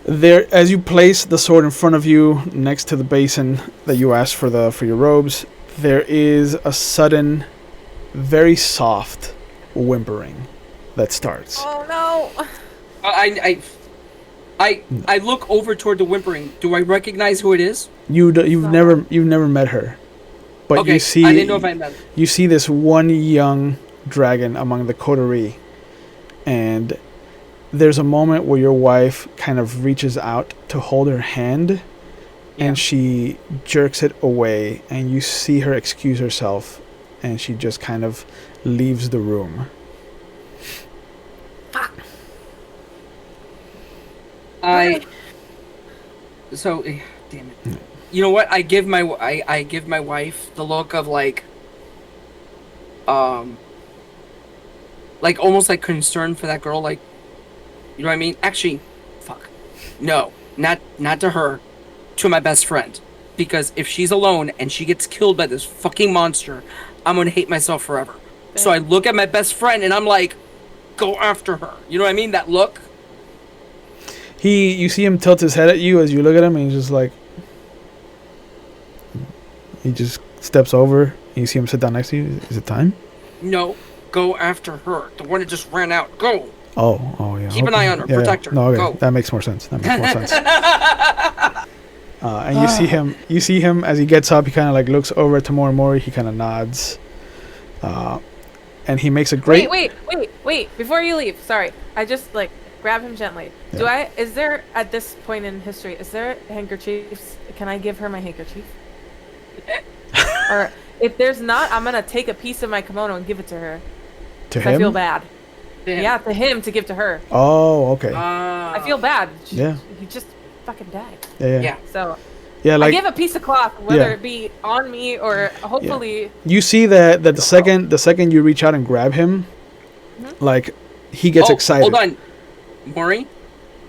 there, as you place the sword in front of you next to the basin that you asked for your robes, there is a sudden, very soft whimpering that starts. Oh no! I look over toward the whimpering. Do I recognize who it is? You've never met her, but Okay, you see I didn't know if I met her. you see this one young dragon among the coterie, and there's a moment where your wife kind of reaches out to hold her hand, and she jerks it away, and you see her excuse herself, and she just kind of leaves the room. Damn it. You know what? I give my wife the look of like almost like concern for that girl, like, you know what I mean? Actually, fuck. No, not to her, to my best friend. Because if she's alone and she gets killed by this fucking monster, I'm gonna hate myself forever. So I look at my best friend and I'm like, go after her. You know what I mean? That look. You see him tilt his head at you as you look at him, and he's just like, he just steps over, and you see him sit down next to you. Is it time? No, go after her. The one that just ran out. Go. Oh, yeah. Keep an eye on her. Protect her. No, okay. Go. That makes more sense. And you see him as he gets up. He kind of like looks over at Tamori Mori. He kind of nods, and he makes a great. Wait! Before you leave, sorry, I just like grab him gently. Yeah. Is there at this point in history? Is there handkerchiefs? Can I give her my handkerchief? Or if there's not, I'm gonna take a piece of my kimono and give it to her. To 'Cause I him? feel bad. Damn. Yeah, to him to give to her. Oh, okay. I feel bad. Yeah. He just fucking died. Yeah. Yeah. So Yeah, I like give a piece of cloth, whether Yeah. it be on me or hopefully. you see that the second you reach out and grab him, like he gets excited. Hold on, Mori.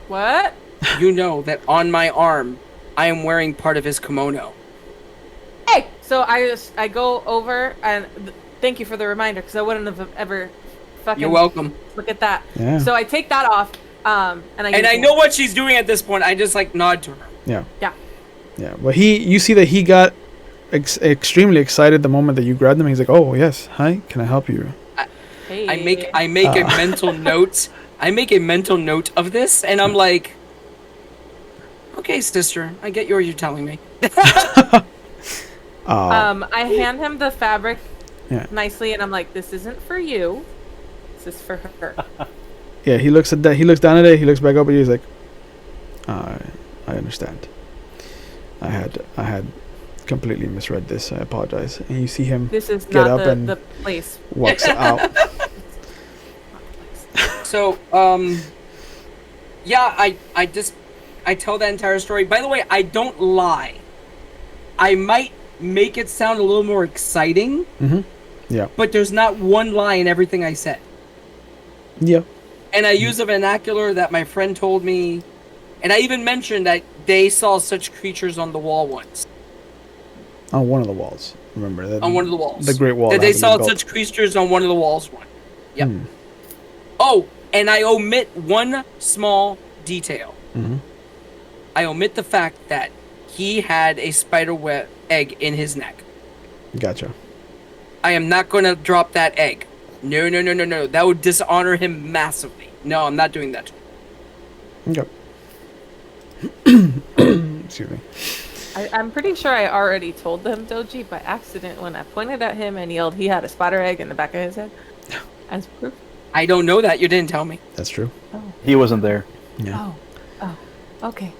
What? You know that on my arm, I am wearing part of his kimono. Hey! So I go over and thank you for the reminder because I wouldn't have ever fucking. You're welcome. Look at that. Yeah. So I take that off, and I know what she's doing at this point. I just like nod to her. Yeah. Yeah. Yeah. But you see that he got extremely excited the moment that you grabbed him. He's like, "Oh yes, hi, can I help you?" Hey. I make a mental note. I make a mental note of this, and I'm like, okay, sister, I get what you're telling me. I hand him the fabric Yeah. nicely, and I'm like, "This isn't for you. This is for her." Yeah. He looks at that. He looks down at it. He looks back up at you. He's like, "I understand. I had completely misread this. I apologize." And you see him This is get not up and the place. walks out. So, yeah, I tell that entire story. By the way, I don't lie. I might make it sound a little more exciting, Yeah. but there's not one lie in everything I said. Yeah. And I use a vernacular that my friend told me, and I even mentioned that they saw such creatures on the wall once. On one of the walls. Remember that. On one of the walls. The Great Wall. That they hasn't been saw built. such creatures on one of the walls once. Yep. Hmm. Oh, and I omit one small detail. Mhm. I omit the fact that he had a spider web egg in his neck. Gotcha. I am not going to drop that egg. No. That would dishonor him massively. No, I'm not doing that. Okay. Excuse me. I'm pretty sure I already told them Doji by accident when I pointed at him and yelled he had a spider egg in the back of his head. As proof. I don't know that. You didn't tell me. That's true. He wasn't there. Yeah. Oh. Okay.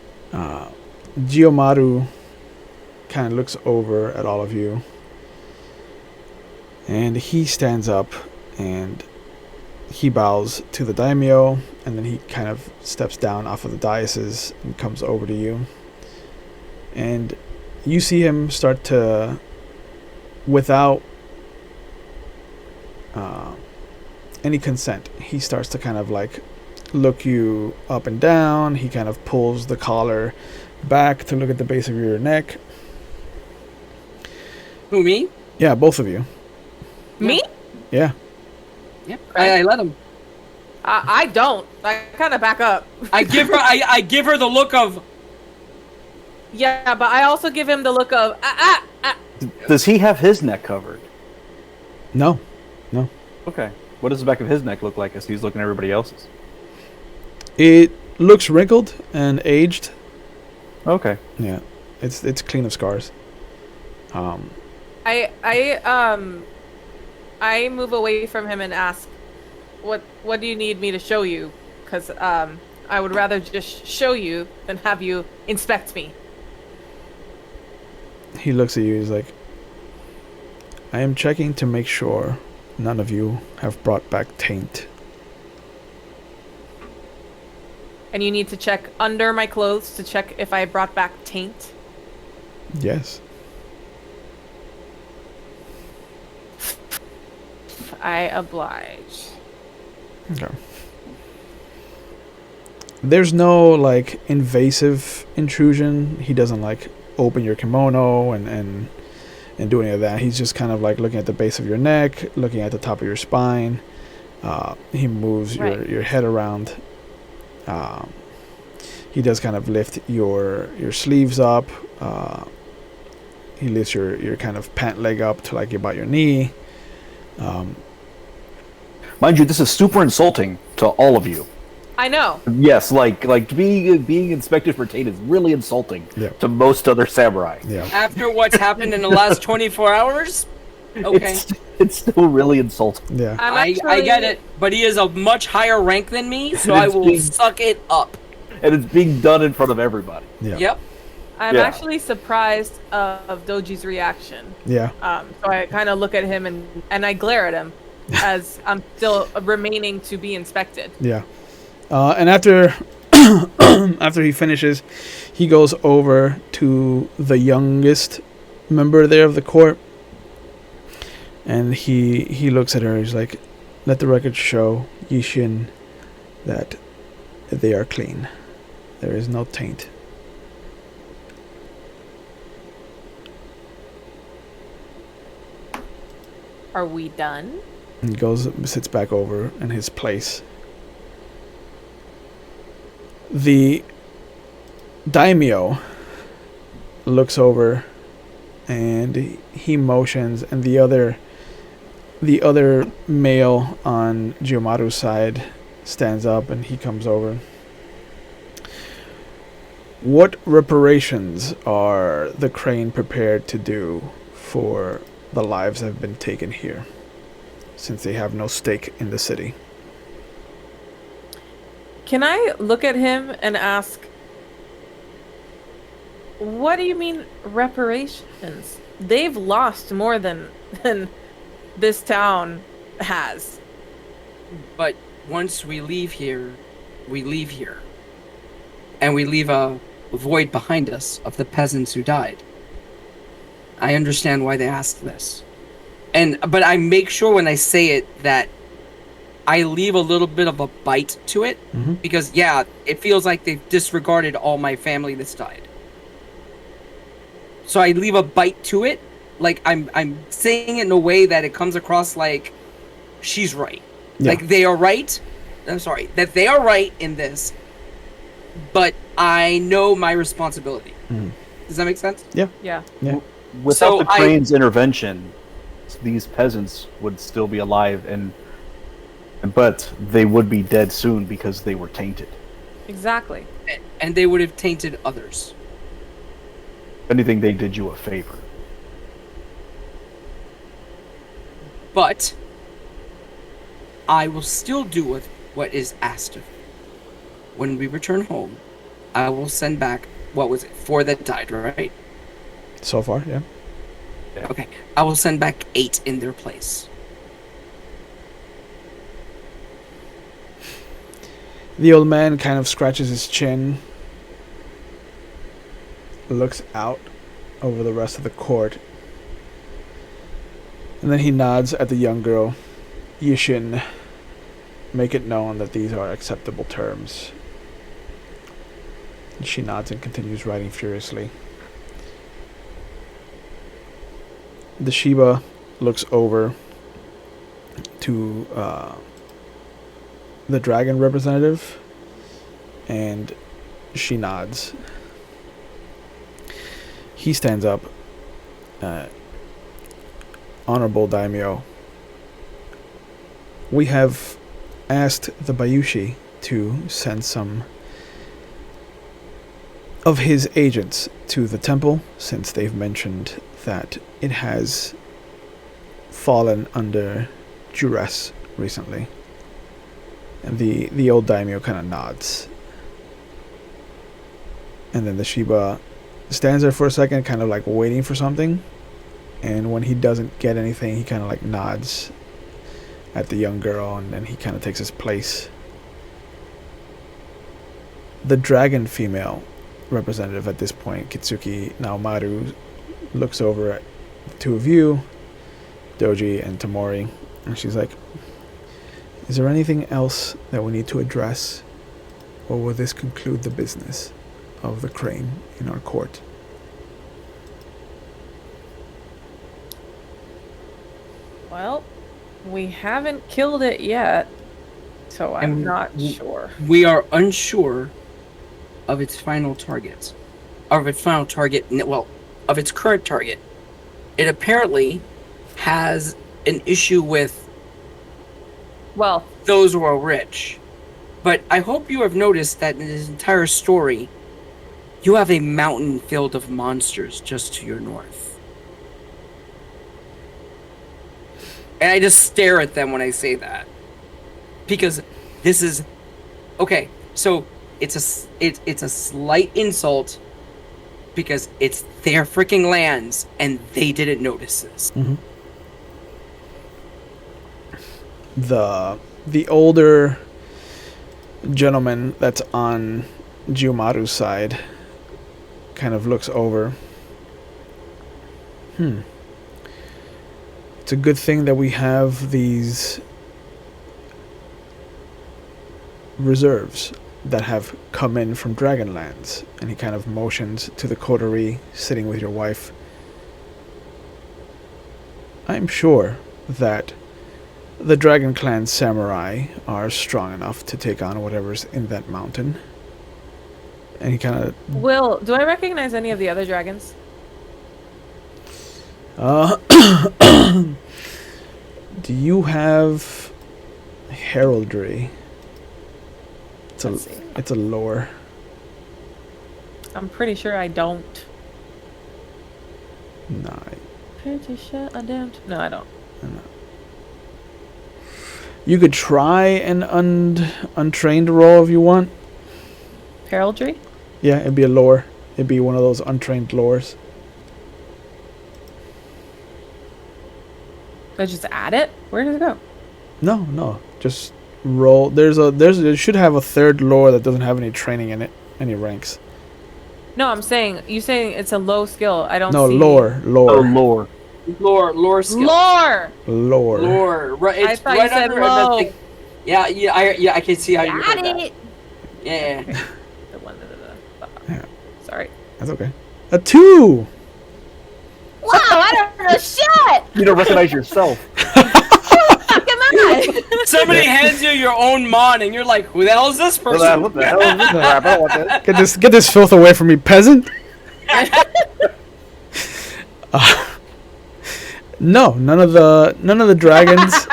Giyomaru kind of looks over at all of you. And he stands up and he bows to the Daimyo. And then he kind of steps down off of the daises and comes over to you. And you see him start to, without any consent, he starts to kind of like look you up and down. He kind of pulls the collar back to look at the base of your neck. Who, me? Yeah, both of you. Me? Yeah. Yeah. I let him. I don't. I kind of back up. I give her. I give her the look of. Yeah, but I also give him the look of Does he have his neck covered? No. Okay. What does the back of his neck look like as he's looking at everybody else's? It looks wrinkled and aged. Okay. Yeah. It's clean of scars. I move away from him and ask, what do you need me to show you? Because I would rather just show you than have you inspect me. He looks at you. He's like, I am checking to make sure none of you have brought back taint. And you need to check under my clothes to check if I brought back taint. Yes. I oblige. Okay. There's no like invasive intrusion. He doesn't like open your kimono and do any of that. He's just kind of like looking at the base of your neck, looking at the top of your spine. He moves your head around. He does kind of lift your sleeves up. He lifts your kind of pant leg up to like about your knee. Mind you, this is super insulting to all of you. I know. Yes, like being inspected for taint is really insulting to most other samurai. Yeah. After what's happened in the last 24 hours. Okay. It's still really insulting. Yeah. I get it, but he is a much higher rank than me, so I will suck it up. And it's being done in front of everybody. Yeah. Yep. I'm Yeah. actually surprised of Doji's reaction. Yeah. So I kind of look at him and I glare at him. as I'm still remaining to be inspected. Yeah. And after after he finishes, he goes over to the youngest member there of the court, and he looks at her. He's like, "Let the record show, Yishin, that they are clean. There is no taint." Are we done? And goes, sits back over in his place. The Daimyo looks over and he motions, and the other male on Jiyomaru's side stands up and he comes over. What reparations are the Crane prepared to do for the lives that have been taken here, since they have no stake in the city? Can I look at him and ask, what do you mean reparations? They've lost more than this town has. But once we leave here, we leave here. And we leave a void behind us of the peasants who died. I understand why they asked this. But I make sure when I say it that I leave a little bit of a bite to it, because yeah, it feels like they've disregarded all my family that's died. So I leave a bite to it, like I'm saying it in a way that it comes across like she's right. Yeah. Like they are right. I'm sorry, that they are right in this, but I know my responsibility. Does that make sense? Yeah. Yeah. Without So the Crane's intervention, these peasants would still be alive, but they would be dead soon because they were tainted. Exactly. And they would have tainted others. If anything, they did you a favor. But I will still do with what is asked of me. When we return home, I will send back, what was it, 4 that died, right? So far, yeah. Okay, I will send back 8 in their place. The old man kind of scratches his chin, looks out over the rest of the court, and then he nods at the young girl. Yishin, make it known that these are acceptable terms. And she nods and continues writing furiously. The Shiba looks over to the dragon representative, and she nods. He stands up. Honorable Daimyo, we have asked the Bayushi to send some of his agents to the temple, since they've mentioned that it has fallen under duress recently. And the old daimyo kind of nods. And then the Shiba stands there for a second, kind of like waiting for something. And when he doesn't get anything, he kind of like nods at the young girl, and then he kind of takes his place. The dragon female representative at this point, Kitsuki Naomaru, looks over at the two of you, Doji and Tamori, and she's like, is there anything else that we need to address, or will this conclude the business of the crane in our court? Well, we haven't killed it yet, so I'm And not sure. We are unsure of its final target. Of its final target, well, of its current target. It apparently has an issue with Well, those who are rich. But I hope you have noticed that in this entire story, you have a mountain filled of monsters just to your north. And I just stare at them when I say that. Because this is... Okay, so it's a slight insult because it's their freaking lands and they didn't notice this. Mm-hmm. the older gentleman that's on Jiumaru's side kind of looks over. It's a good thing that we have these reserves that have come in from Dragonlands. And he kind of motions to the coterie sitting with your wife. I'm sure that the Dragon Clan samurai are strong enough to take on whatever's in that mountain. And he kind of... Will, do I recognize any of the other dragons? Do you have heraldry? Let's see. It's a lore. I'm pretty sure I don't. Nah, Pretty sure I don't. No, I don't. you could try an untrained roll if you want. Heraldry? Yeah, it'd be a lore. It'd be one of those untrained lores. Do I just add it? Where does it go? No, just roll. There should have a third lore that doesn't have any training in it, any ranks. No, I'm saying, you saying it's a low skill. I don't No, see. lore. Oh, lore. Lore skill. Lore! Right, it's I thought right you said under low. the thing. Yeah, I can see how you Got heard that. it! Yeah. The one that Yeah. Sorry. That's okay. A 2! Wow, I don't know shit! You don't recognize yourself. Fuck am I? Somebody hands you your own mon, and you're like, "Who the hell is this person?" What the hell is this crap? I don't want that. Get this filth away from me, peasant! No, none of the dragons,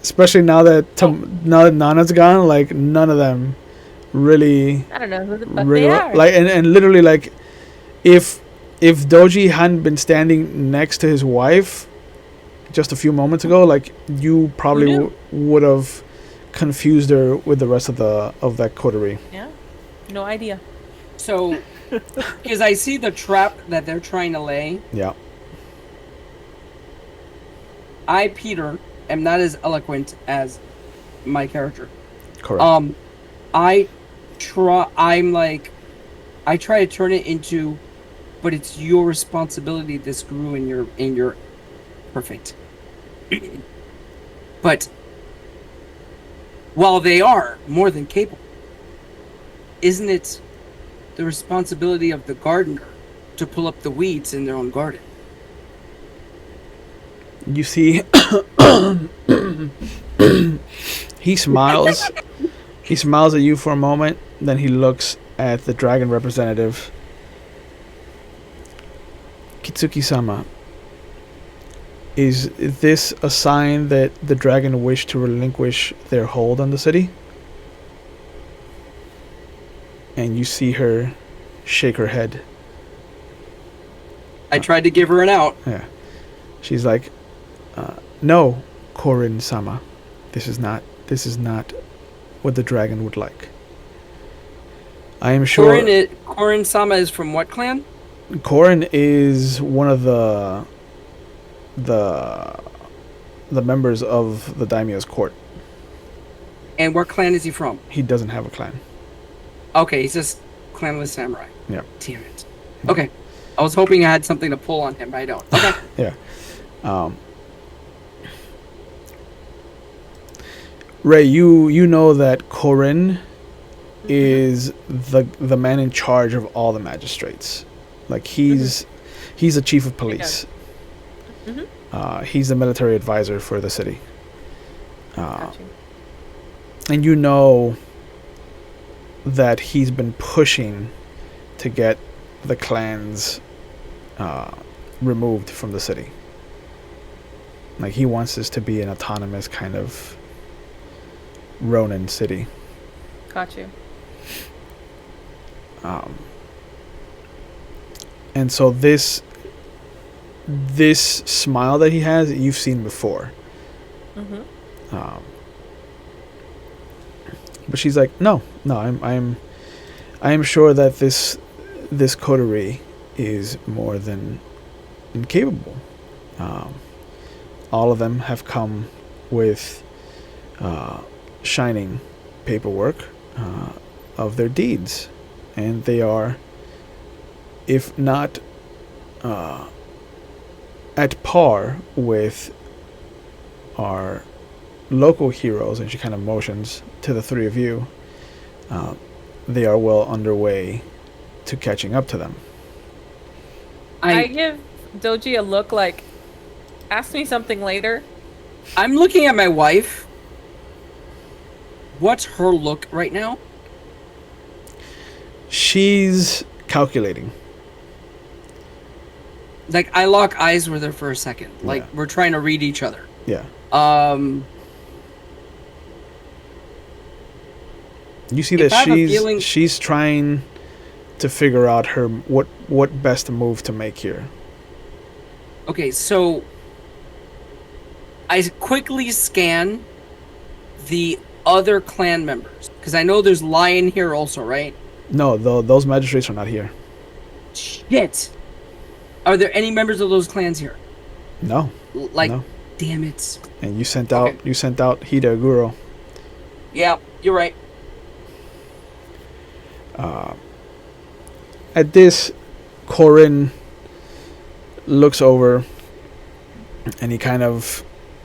especially now that Nana's gone, like none of them really I don't know who the fuck really they are. like, and literally like if Doji hadn't been standing next to his wife just a few moments ago, like you probably would have confused her with the rest of that coterie. Yeah, no idea. So, because I see the trap that they're trying to lay, Yeah. I, Peter, am not as eloquent as my character. Correct. I try to turn it into, but it's your responsibility this grew in your perfect. But while they are more than capable, isn't it the responsibility of the gardener to pull up the weeds in their own garden? You see, he smiles. He smiles at you for a moment, then he looks at the dragon representative. Kitsuki-sama, is this a sign that the dragon wish to relinquish their hold on the city? And you see her shake her head. I tried to give her an out. Yeah. She's like, no, Korin-sama. This is not what the dragon would like. I am sure... Korin-sama is from what clan? Korin is one of the members of the Daimyo's court. And what clan is he from? He doesn't have a clan. Okay, he's just clanless samurai. Yeah. Damn it. Okay. I was hoping I had something to pull on him, but I don't. Okay. Yeah. Ray, you know that Korin is the man in charge of all the magistrates. Like he's the chief of police. He's the military advisor for the city. Gotcha. And you know that he's been pushing to get the clans removed from the city. Like he wants this to be an autonomous kind of Ronin city. Got you. And so this smile that he has, you've seen before. But she's like, no, I am sure that this coterie is more than incapable. All of them have come with shining paperwork of their deeds, and they are, if not at par with our local heroes, and she kind of motions to the three of you, they are well underway to catching up to them. I give Doji a look like, ask me something later. I'm looking at my wife. What's her look right now? She's calculating. Like, I lock eyes with her for a second. Like, Yeah. we're trying to read each other. Yeah. You see If that I have a feeling- she's trying to figure out what best move to make here. Okay, so I quickly scan the other clan members. Because I know there's Lion here also, right? No, those magistrates are not here. Shit! Are there any members of those clans here? No. Like, No. damn it. And you sent out Hida Aguro. Yeah, you're right. At this, Corin looks over and he kind of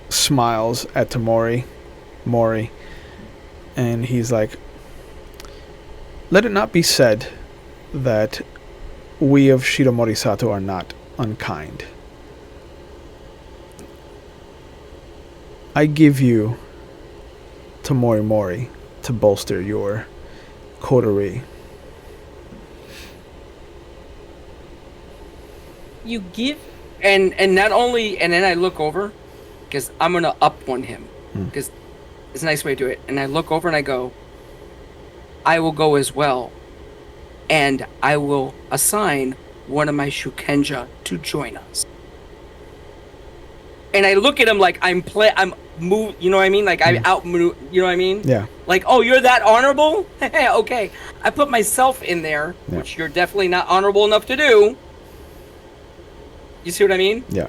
smiles at Tamori Mori, and he's like, let it not be said that we of Shiromori-Sato are not unkind. I give you Tamori Mori to bolster your coterie. You give? And not only, and then I look over, because I'm going to up one him. Because it's a nice way to do it. And I look over and I go, I will go as well. And I will assign one of my Shukenja to join us. And I look at him like I'm move, you know what I mean? Like I out, you know what I mean? Yeah. Like, oh, you're that honorable? Okay. I put myself in there, Yeah. which you're definitely not honorable enough to do. You see what I mean? Yeah.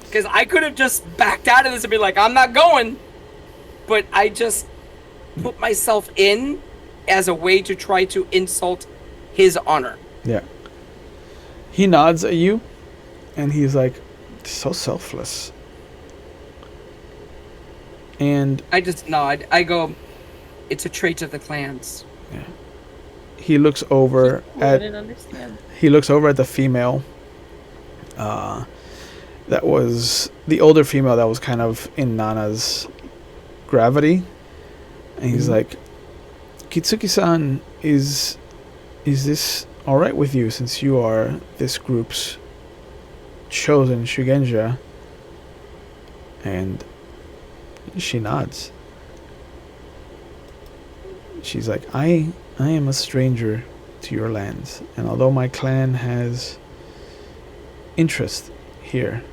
Because I could have just backed out of this and be like, I'm not going. But I just put myself in as a way to try to insult his honor. Yeah. He nods at you, and he's like, so selfless. And I just nod. I go, it's a trait of the clans. he looks over I didn't understand. the female. That was the older female that was kind of in Nana's gravity, and he's like, Kitsuki-san, is this all right with you, since you are this group's chosen Shugenja? And she nods. She's like, I am a stranger to your lands, and although my clan has interest here,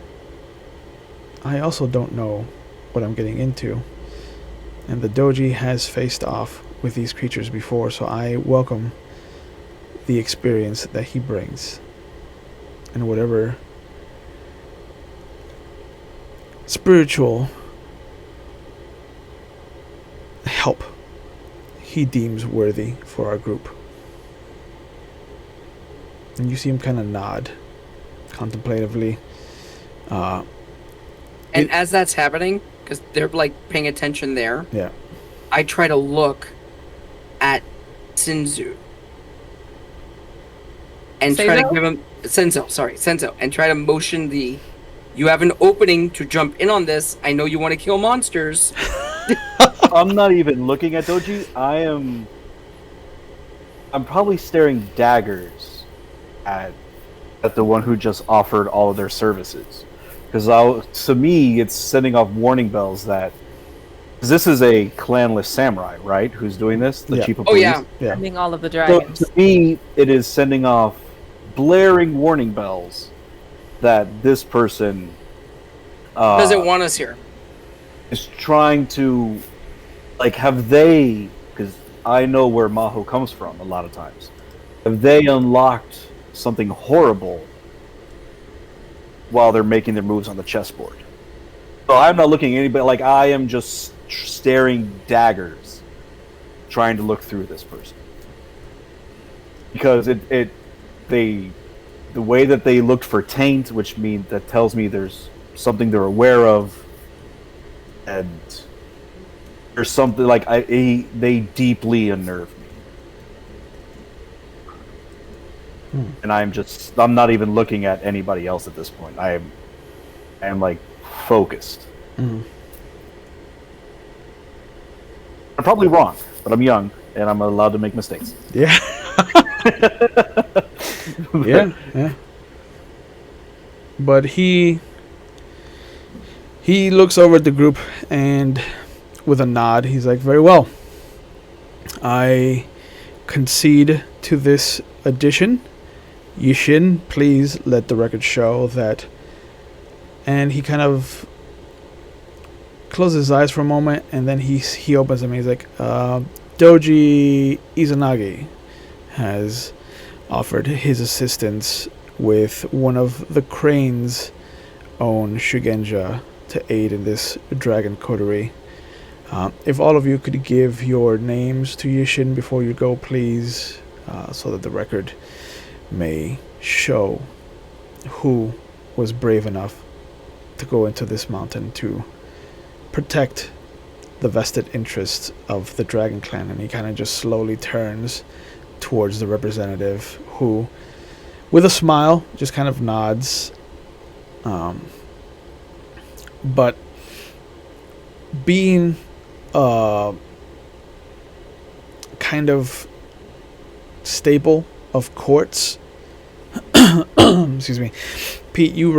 I also don't know what I'm getting into, and the doji has faced off with these creatures before, so I welcome the experience that he brings, and whatever spiritual help he deems worthy for our group. And you see him kind of nod contemplatively. And as that's happening, because they're like paying attention there, Yeah. I try to look at Senzu. And try to Seizo? give him Senzo, and try to motion you have an opening to jump in on this. I know you want to kill monsters. I'm not even looking at Doji. I'm probably staring daggers at the one who just offered all of their services. Because to me, it's sending off warning bells that, 'cause this is a clanless samurai, right? Who's doing this? The Yeah. chief of Oh, police. yeah. Yeah. Ending all of the So dragons. to me, it is sending off blaring warning bells that this person Doesn't want us here. is trying to, like, have they, because I know where Maho comes from a lot of times, have they unlocked something horrible while they're making their moves on the chessboard? So I'm not looking at anybody, like, I am just staring daggers, trying to look through this person. Because the way that they looked for taint, which means that tells me there's something they're aware of, and there's something like they deeply unnerve me. And I'm not even looking at anybody else at this point. I am like focused. I'm probably wrong, but I'm young and I'm allowed to make mistakes. Yeah. yeah. But he looks over at the group and with a nod, he's like, very well. I concede to this addition. Yishin, please let the record show that. And he kind of closes his eyes for a moment, and then he opens them and he's like, Doji Izanagi has offered his assistance with one of the Crane's own Shugenja to aid in this dragon coterie. If all of you could give your names to Yishin before you go, please, so that the record may show who was brave enough to go into this mountain to protect the vested interests of the Dragon Clan. And he kind of just slowly turns towards the representative, who, with a smile, just kind of nods. But being kind of staple of courts, excuse me, Pete, you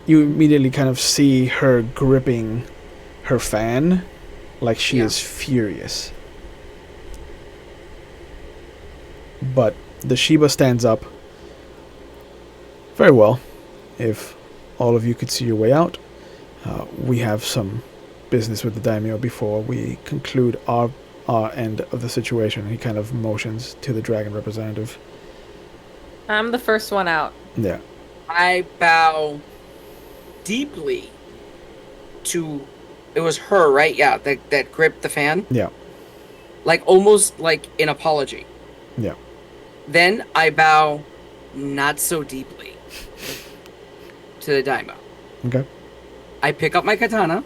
immediately kind of see her gripping her fan like she is furious. But the Shiba stands up. Very well. If all of you could see your way out, we have some business with the Daimyo before we conclude our end of the situation. He kind of motions to the dragon representative. I'm the first one out. Yeah. I bow deeply to... It was her, right? Yeah, that gripped the fan? Yeah. Like, almost like an apology. Yeah. Then I bow not so deeply to the Daimyo. Okay. I pick up my katana.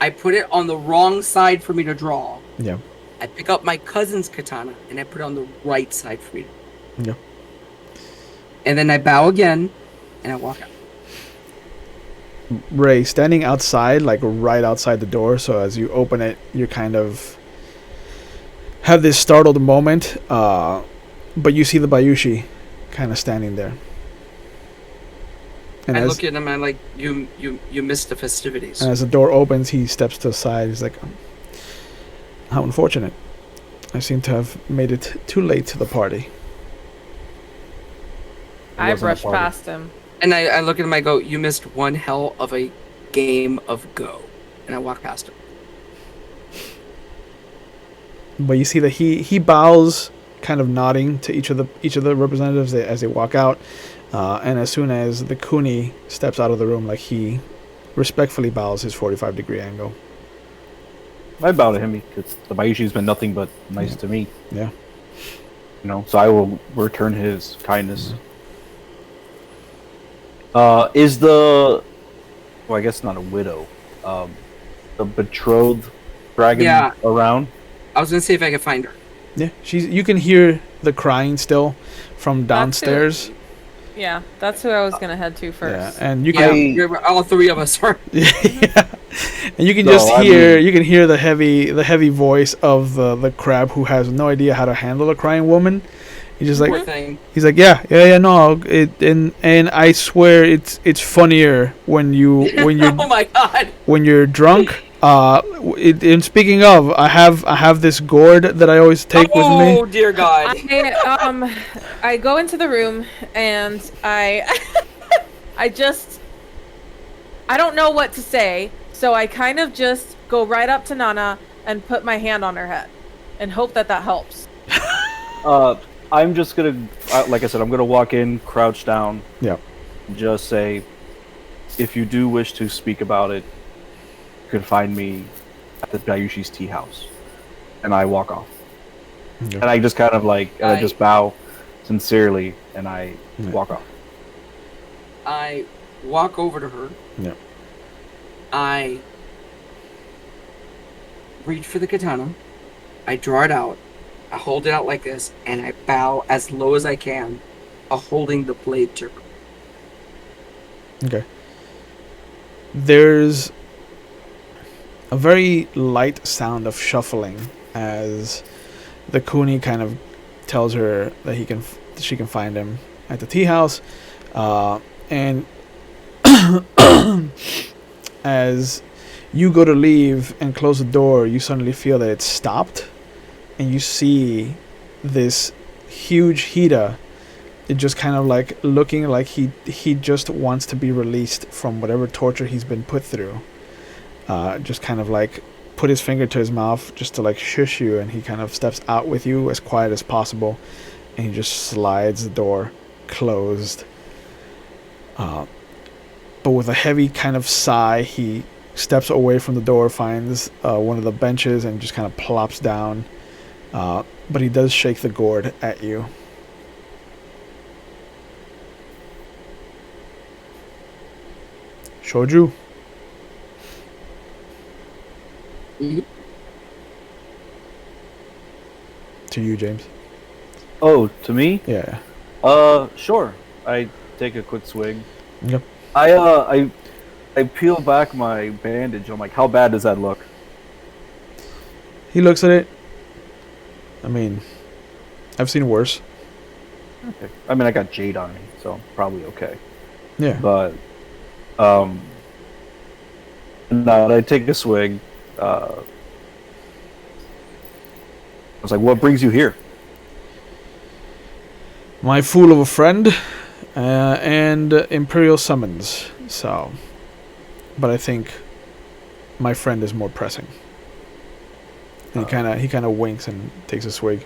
I put it on the wrong side for me to draw. Yeah. I pick up my cousin's katana, and I put it on the right side for me. Yeah. And then I bow again, and I walk out. Ray, standing outside, like right outside the door, so as you open it, you kind of have this startled moment, but you see the Bayushi kind of standing there. And I look at him and I'm like, you missed the festivities. And as the door opens, he steps to the side. He's like, how unfortunate. I seem to have made it too late to the party. I brushed past him. And I look at him, I go, you missed one hell of a game of Go. And I walk past him. But you see that he bows, kind of nodding to each of the representatives as they walk out. And as soon as the Kuni steps out of the room, like, he respectfully bows his 45-degree angle. I bow to him because the Bayushi's been nothing but nice to me. Yeah. You know, so I will return his kindness. Is the... Well, I guess not a widow. The betrothed dragon around? I was going to see if I could find her. Yeah, you can hear the crying still from downstairs. Yeah, that's who I was gonna head to first. Yeah, and you can all three of us are. yeah, and you can hear the heavy voice of the crab, who has no idea how to handle a crying woman. He's just like, he's like, no, and I swear it's funnier when you're oh my God, when you're drunk. And speaking of, I have this gourd that I always take with me. Oh dear God! I go into the room and I don't know what to say, so I kind of just go right up to Nana and put my hand on her head and hope that helps. I'm just gonna, like I said, I'm gonna walk in, crouch down. Yeah. Just say, if you do wish to speak about it, could find me at the Dayushi's tea house. And I walk off. Okay. And I just kind of like, and I just bow sincerely, and I walk off. I walk over to her. Yeah. I reach for the katana. I draw it out. I hold it out like this, and I bow as low as I can, holding the blade to her. Okay. There's a very light sound of shuffling as the Kuni kind of tells her that she can find him at the tea house, and as you go to leave and close the door, you suddenly feel that it's stopped, and you see this huge Hida. It just kind of like looking like he just wants to be released from whatever torture he's been put through. Just kind of like put his finger to his mouth just to like shush you, and he kind of steps out with you as quiet as possible, and he just slides the door closed. But with a heavy kind of sigh, he steps away from the door, finds one of the benches, and just kind of plops down. But he does shake the gourd at you. Shoju. To you, James. Oh, to me? Yeah. Sure. I take a quick swig. Yep. I peel back my bandage. I'm like, how bad does that look? He looks at it. I mean, I've seen worse. Okay. I mean, I got jade on me, so probably okay. Yeah. But, no, I take a swig. I was like, what brings you here? My fool of a friend, and Imperial summons. So, but I think my friend is more pressing. And he kind of winks and takes a swig.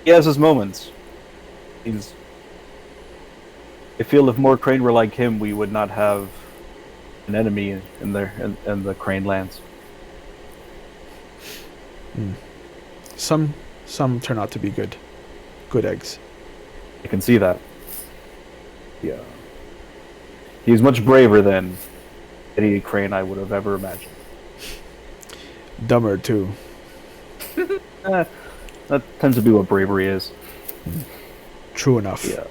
He has his moments. I feel if more Crane were like him, we would not have an enemy in the Crane lands. Some turn out to be good eggs. I can see that. Yeah. He's much braver than any Crane I would have ever imagined. Dumber too. That tends to be what bravery is. True enough. Yeah.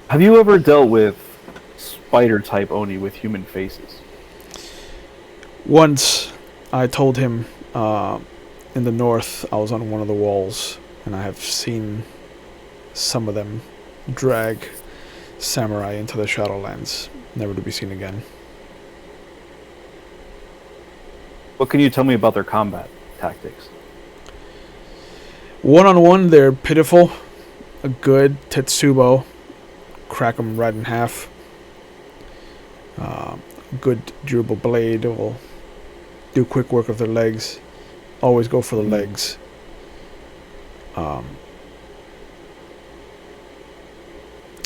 Have you ever dealt with spider type Oni with human faces? Once I told him in the north I was on one of the walls, and I have seen some of them drag samurai into the Shadowlands, never to be seen again. What can you tell me about their combat tactics? One-on-one, they're pitiful. A good Tetsubo, crack them right in half. Good durable blade will do quick work of their legs. Always go for the legs.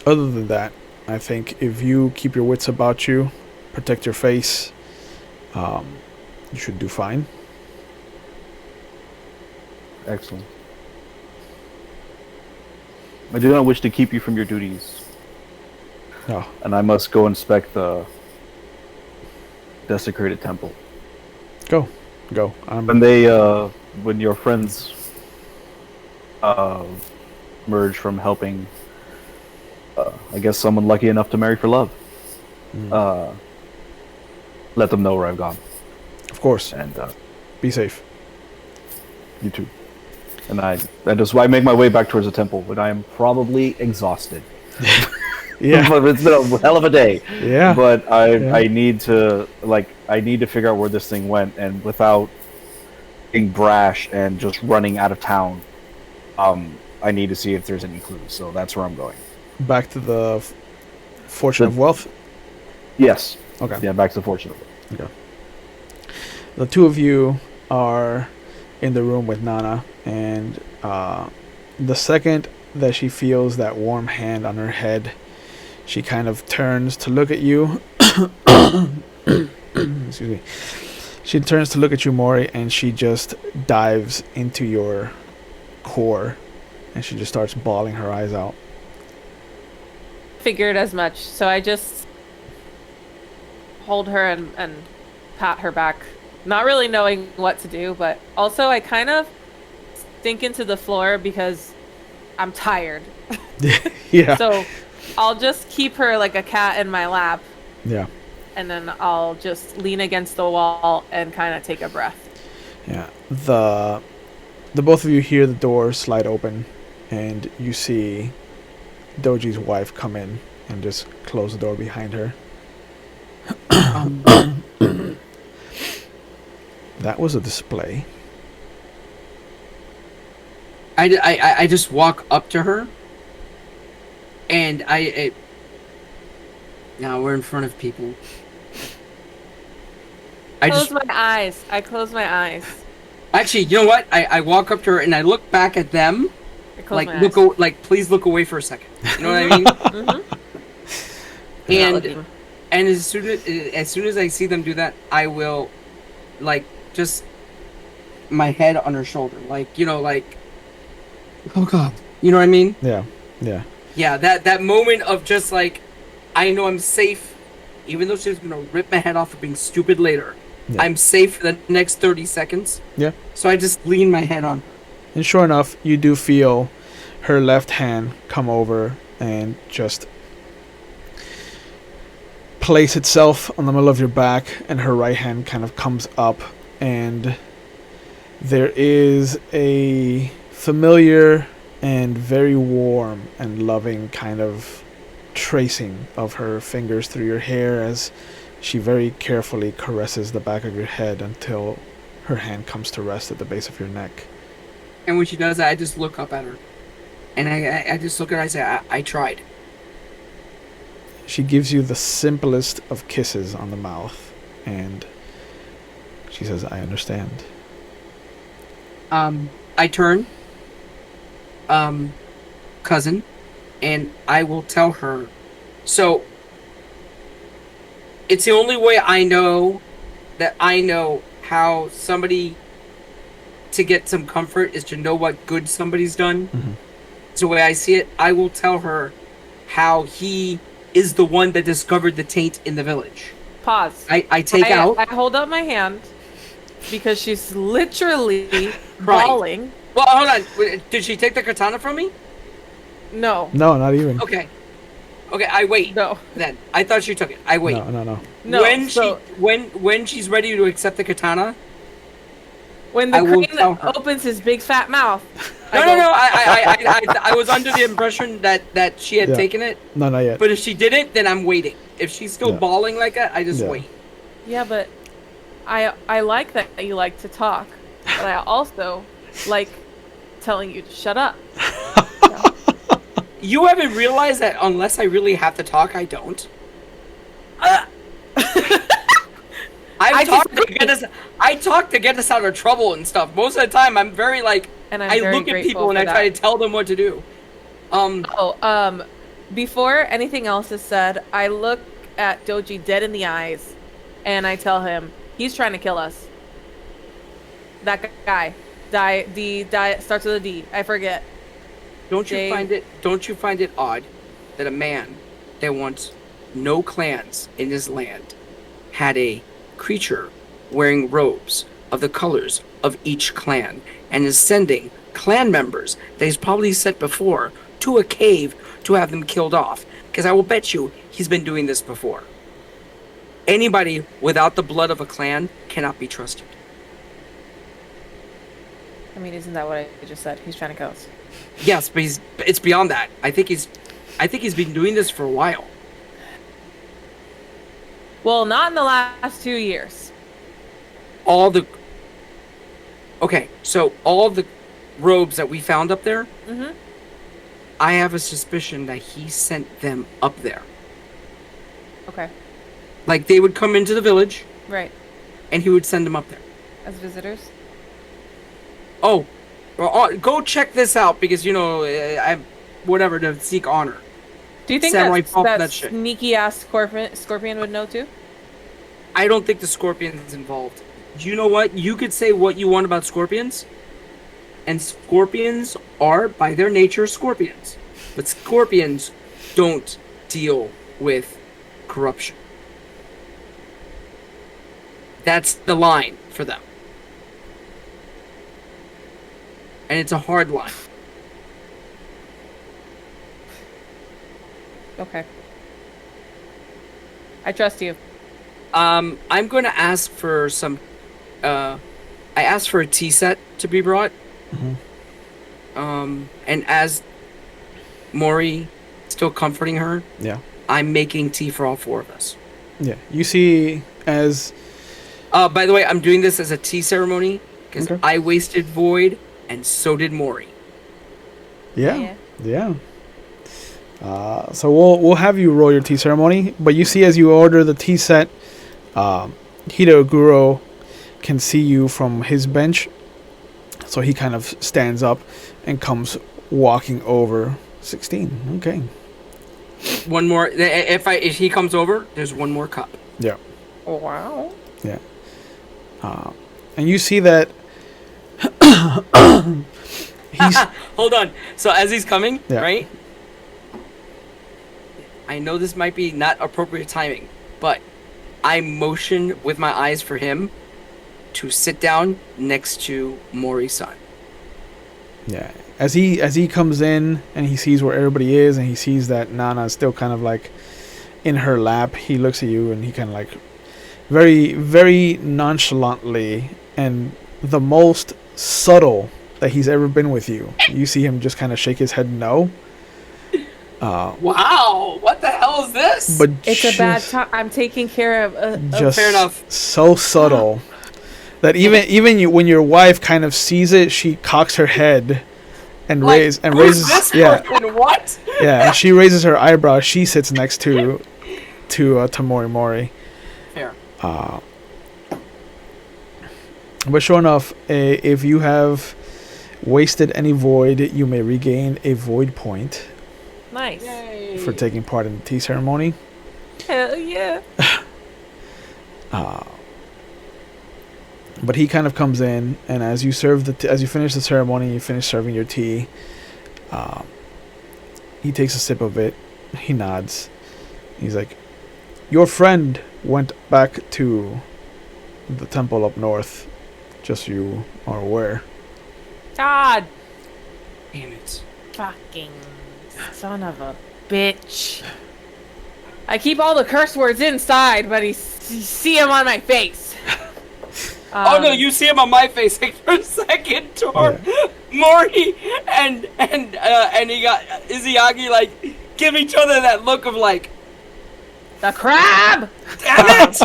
Other than that, I think if you keep your wits about you, protect your face, you should do fine. Excellent. I do not wish to keep you from your duties. No. And I must go inspect the desecrated temple. Go. When your friends merge from helping, I guess someone lucky enough to marry for love, let them know where I've gone. Of course. And be safe. You too. And I make my way back towards the temple, but I am probably exhausted. Yeah. But it's been a hell of a day. Yeah. But I need to figure out where this thing went, and without being brash and just running out of town, I need to see if there's any clues. So that's where I'm going. Back to the Fortune of Wealth? Yes. Okay. Yeah, back to the Fortune of Wealth. Okay. The two of you are in the room with Nana, and the second that she feels that warm hand on her head, she kind of turns to look at you Excuse me. She turns to look at you, Mori, and she just dives into your core, and she just starts bawling her eyes out. Figured as much. So I just hold her and pat her back, not really knowing what to do, but also I kind of sink into the floor because I'm tired. Yeah. So I'll just keep her like a cat in my lap, Yeah. and then I'll just lean against the wall and kind of take a breath. Yeah. The both of you hear the door slide open, and you see Doji's wife come in and just close the door behind her. That was a display. I just walk up to her, and now we're in front of people. I Close my eyes. I close my eyes. Actually, you know what? I walk up to her and I look back at them, I close like my eyes. like please look away for a second. You know what I mean? Mm-hmm. Not looking. And as soon as I see them do that, I will, like, just my head on her shoulder, like, like, oh god, you know what I mean? Yeah. Yeah. Yeah, that moment of just like, I know I'm safe, even though she's gonna rip my head off for being stupid later. Yeah. I'm safe for the next 30 seconds. Yeah. So I just lean my head on. And sure enough, you do feel her left hand come over and just place itself on the middle of your back, and her right hand kind of comes up, and there is a familiar and very warm and loving kind of tracing of her fingers through your hair as she very carefully caresses the back of your head until her hand comes to rest at the base of your neck. And when she does that, I just look up at her. And I just look at her and I say, I tried. She gives you the simplest of kisses on the mouth, and she says, I understand. I turn, cousin, and I will tell her. So, it's the only way I know how somebody to get some comfort is to know what good somebody's done. Mm-hmm. It's the way I see it. I will tell her how he is the one that discovered the taint in the village. Pause. I take out. I hold up my hand because she's literally bawling. Well, hold on. Did she take the katana from me? No. No, not even. Okay, I wait. No. Then I thought she took it. I wait. No. No. When she's ready to accept the katana, When the I will crane tell her. opens his big fat mouth. No. I was under the impression that she had taken it. No, not yet. But if she didn't, then I'm waiting. If she's still bawling like that, I just wait. Yeah, but I like that you like to talk, but I also like telling you to shut up. You haven't realized that unless I really have to talk, I don't. I talk to get us out of trouble and stuff. Most of the time, I'm very like, And I'm I very look at grateful people and for I try that. to tell them what to do. Before anything else is said, I look at Doji dead in the eyes, and I tell him he's trying to kill us. That guy, starts with a D. I forget. Don't you find it odd that a man that wants no clans in his land had a creature wearing robes of the colors of each clan and is sending clan members that he's probably sent before to a cave to have them killed off? Because I will bet you he's been doing this before. Anybody without the blood of a clan cannot be trusted. I mean, isn't that what I just said? He's trying to kill us. Yes, but it's beyond that. I think he's been doing this for a while. Well, not in the last 2 years. Okay, so all the robes that we found up there, Mm-hmm. I have a suspicion that he sent them up there. Okay. Like, they would come into the village, Right. and he would send them up there. As visitors. Oh, well, go check this out, because, I'm whatever, to seek honor. Do you think samurai that, fall for that that shit. sneaky ass scorpion would know too? I don't think the scorpion's involved. You know what? You could say what you want about scorpions, and scorpions are, by their nature, scorpions. But scorpions don't deal with corruption. That's the line for them. And it's a hard line. Okay. I trust you. I'm going to ask for some... I asked for a tea set to be brought. Mm-hmm. And as Mori still comforting her, Yeah. I'm making tea for all four of us. Yeah. You see as... By the way, I'm doing this as a tea ceremony because Okay. I wasted Void, and so did Mori. Yeah. Yeah. So we'll have you roll your tea ceremony, but you see as you order the tea set, Hidoguro can see you from his bench, so he kind of stands up and comes walking over. 16. Okay. One more. If he comes over, there's one more cup. Yeah. Oh, wow. Yeah. And you see that he's Hold on. So as he's coming, Yeah. right? I know this might be not appropriate timing, but I motion with my eyes for him to sit down next to Mori-san. yeah. As he comes in and he sees where everybody is and he sees that Nana's still kind of like in her lap, he looks at you and he kind of like very, very nonchalantly and the most subtle that he's ever been with you. You see him just kind of shake his head no. Wow, what the hell is this? But It's a bad just- time. I'm taking care of... just fair enough. so subtle that even you, when your wife kind of sees it, she cocks her head and Like, raises who's this person? What? yeah, and she raises her eyebrow. She sits next to Tamori Mori. Fair. But sure enough, if you have wasted any void, you may regain a void point Nice. Yay. for taking part in the tea ceremony. Hell yeah. But he kind of comes in, and as you serve as you finish the ceremony, you finish serving your tea. He takes a sip of it. He nods. He's like, "Your friend went back to the temple up north. Just so you are aware." God. Damn it. Fucking son of a bitch. I keep all the curse words inside, but you see him on my face. Oh no, you see him on my face like, for a second, Tor. Mori and he got Izuyagi like give each other that look of like, The crab! damn it!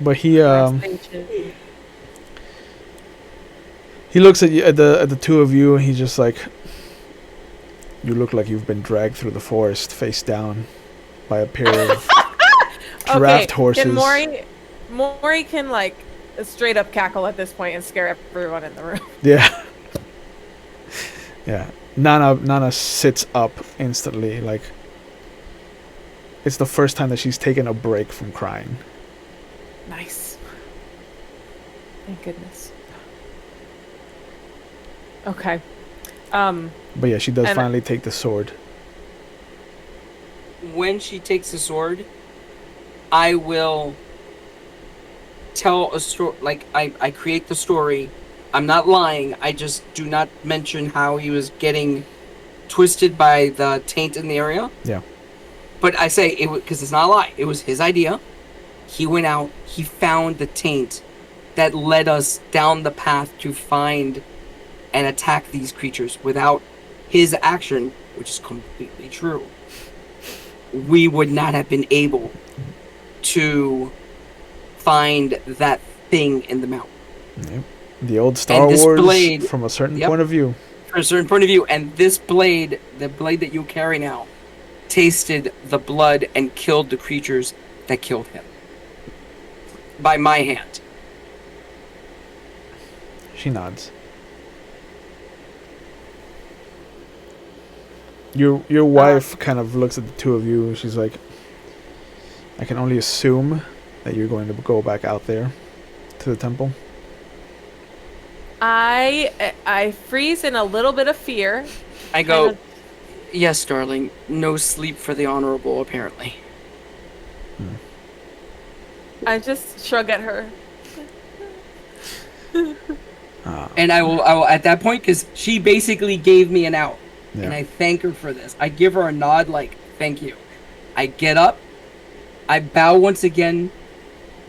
But he looks at you, at the two of you, and he's just like, "You look like you've been dragged through the forest face down by a pair of draft horses." Can Mori can like straight up cackle at this point and scare everyone in the room. Yeah. Yeah. Nana sits up instantly, like it's the first time that she's taken a break from crying. Nice. Thank goodness. Okay. But yeah, she does And- finally take the sword. When she takes the sword, I will tell a story. Like I create the story. I'm not lying. I just do not mention how he was getting twisted by the taint in the area. Yeah. But I say it because it's not a lie. It was his idea. He went out. He found the taint that led us down the path to find and attack these creatures. Without his action, which is completely true, we would not have been able to find that thing in the mountain. Yep. The old Star this Wars blade- from a certain Yep. point of view. From a certain point of view, and this blade, the blade that you carry now, tasted the blood and killed the creatures that killed him. By my hand. She nods. Your wife kind of looks at the two of you. And she's like, I can only assume that you're going to go back out there to the temple. I freeze in a little bit of fear. I go, Kind yes, darling. No sleep for the honorable, apparently. I just shrug at her. And I will at that point, because she basically gave me an out. Yeah. And I thank her for this. I give her a nod like, thank you. I get up. I bow once again,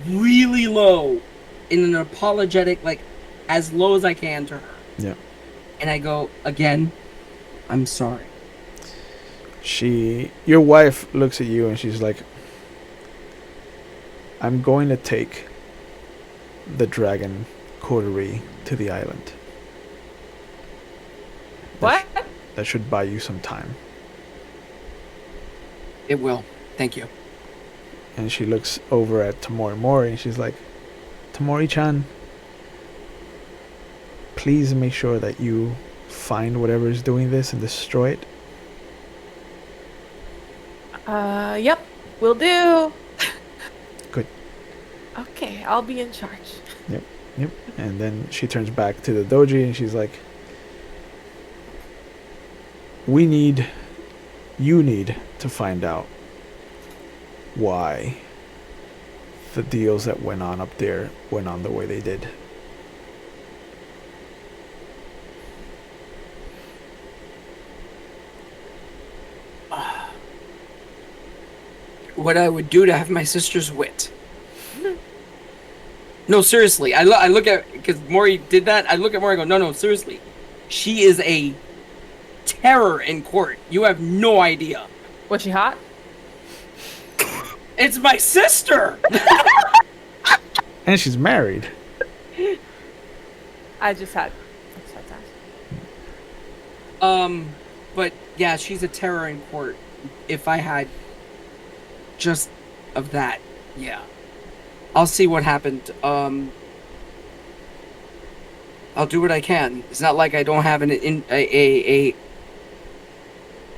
really low, in an apologetic, like, as low as I can to her. Yeah. And I go, again, I'm sorry. Your wife looks at you and she's like, I'm going to take the dragon coterie to the island. What? That should buy you some time. It will. Thank you. And she looks over at Tamori Mori and she's like, Tamori-chan, please make sure that you find whatever is doing this and destroy it. Yep, will do. Good. Okay, I'll be in charge. Yep. And then she turns back to the doji and she's like, you need to find out why the deals that went on up there went on the way they did. What I would do to have my sister's wit. No, seriously. I look at, because Mori did that. I look at Mori and go, no, seriously. She is a terror in court. You have no idea. Was she hot? It's my sister. And she's married. I just had that. But yeah, she's a terror in court. If I had just of that, yeah. I'll see what happened. I'll do what I can. It's not like I don't have a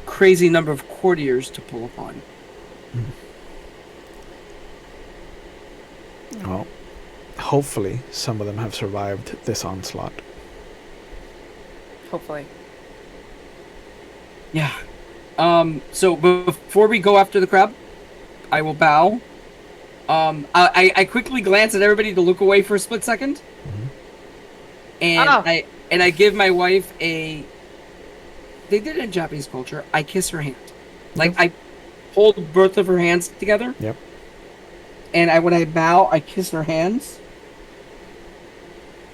crazy number of courtiers to pull upon. Well, hopefully some of them have survived this onslaught. Hopefully. Yeah. So before we go after the crab, I will bow. I quickly glance at everybody to look away for a split second. Mm-hmm. And I give my wife they did it in Japanese culture. I kiss her hand. Like, I hold both of her hands together. Yep. And when I bow, I kiss her hands.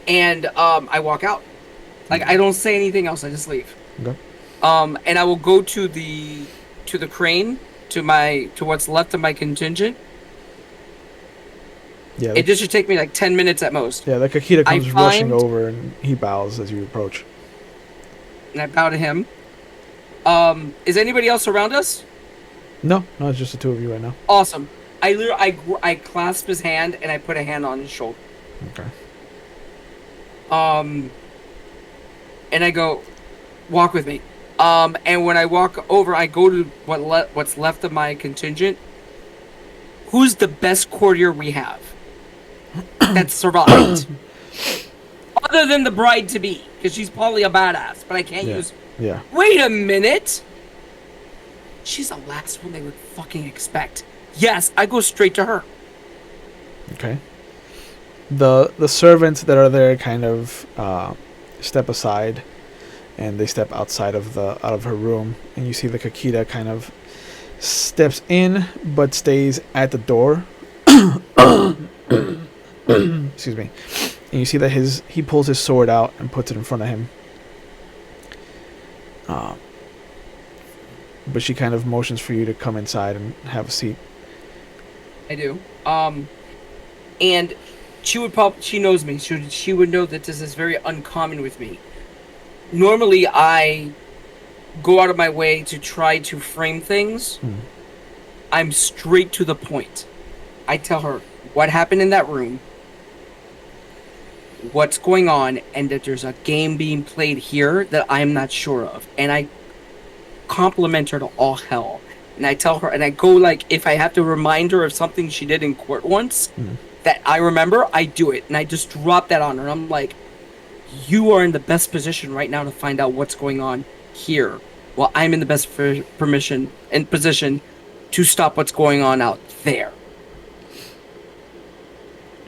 And I walk out. Like, I don't say anything else. I just leave. Okay. And I will go to the crane, to what's left of my contingent. Yeah. It just should take me like 10 minutes at most. Yeah, the Kakita comes rushing over and he bows as you approach. And I bow to him. Is anybody else around us? No, it's just the two of you right now. Awesome. I clasp his hand and I put a hand on his shoulder. Okay. And I go, walk with me. And when I walk over, I go to what's left of my contingent. Who's the best courtier we have that survived? Other than the bride-to-be, because she's probably a badass, but I can't use... Yeah. Wait a minute! She's the last one they would fucking expect. Yes, I go straight to her. Okay. The servants that are there kind of step aside, and they step out of her room, and you see the Kakita kind of steps in but stays at the door. Excuse me. And you see that he pulls his sword out and puts it in front of him. But she kind of motions for you to come inside and have a seat. I do. And she knows me. She would know that this is very uncommon with me. Normally, I go out of my way to try to frame things. I'm straight to the point. I tell her what happened in that room, what's going on, and that there's a game being played here that I'm not sure of. And compliment her to all hell. And I tell her, and I go like, if I have to remind her of something she did in court once that I remember, I do it. And I just drop that on her. I'm like, you are in the best position right now to find out what's going on here. While I'm in the best position to stop what's going on out there.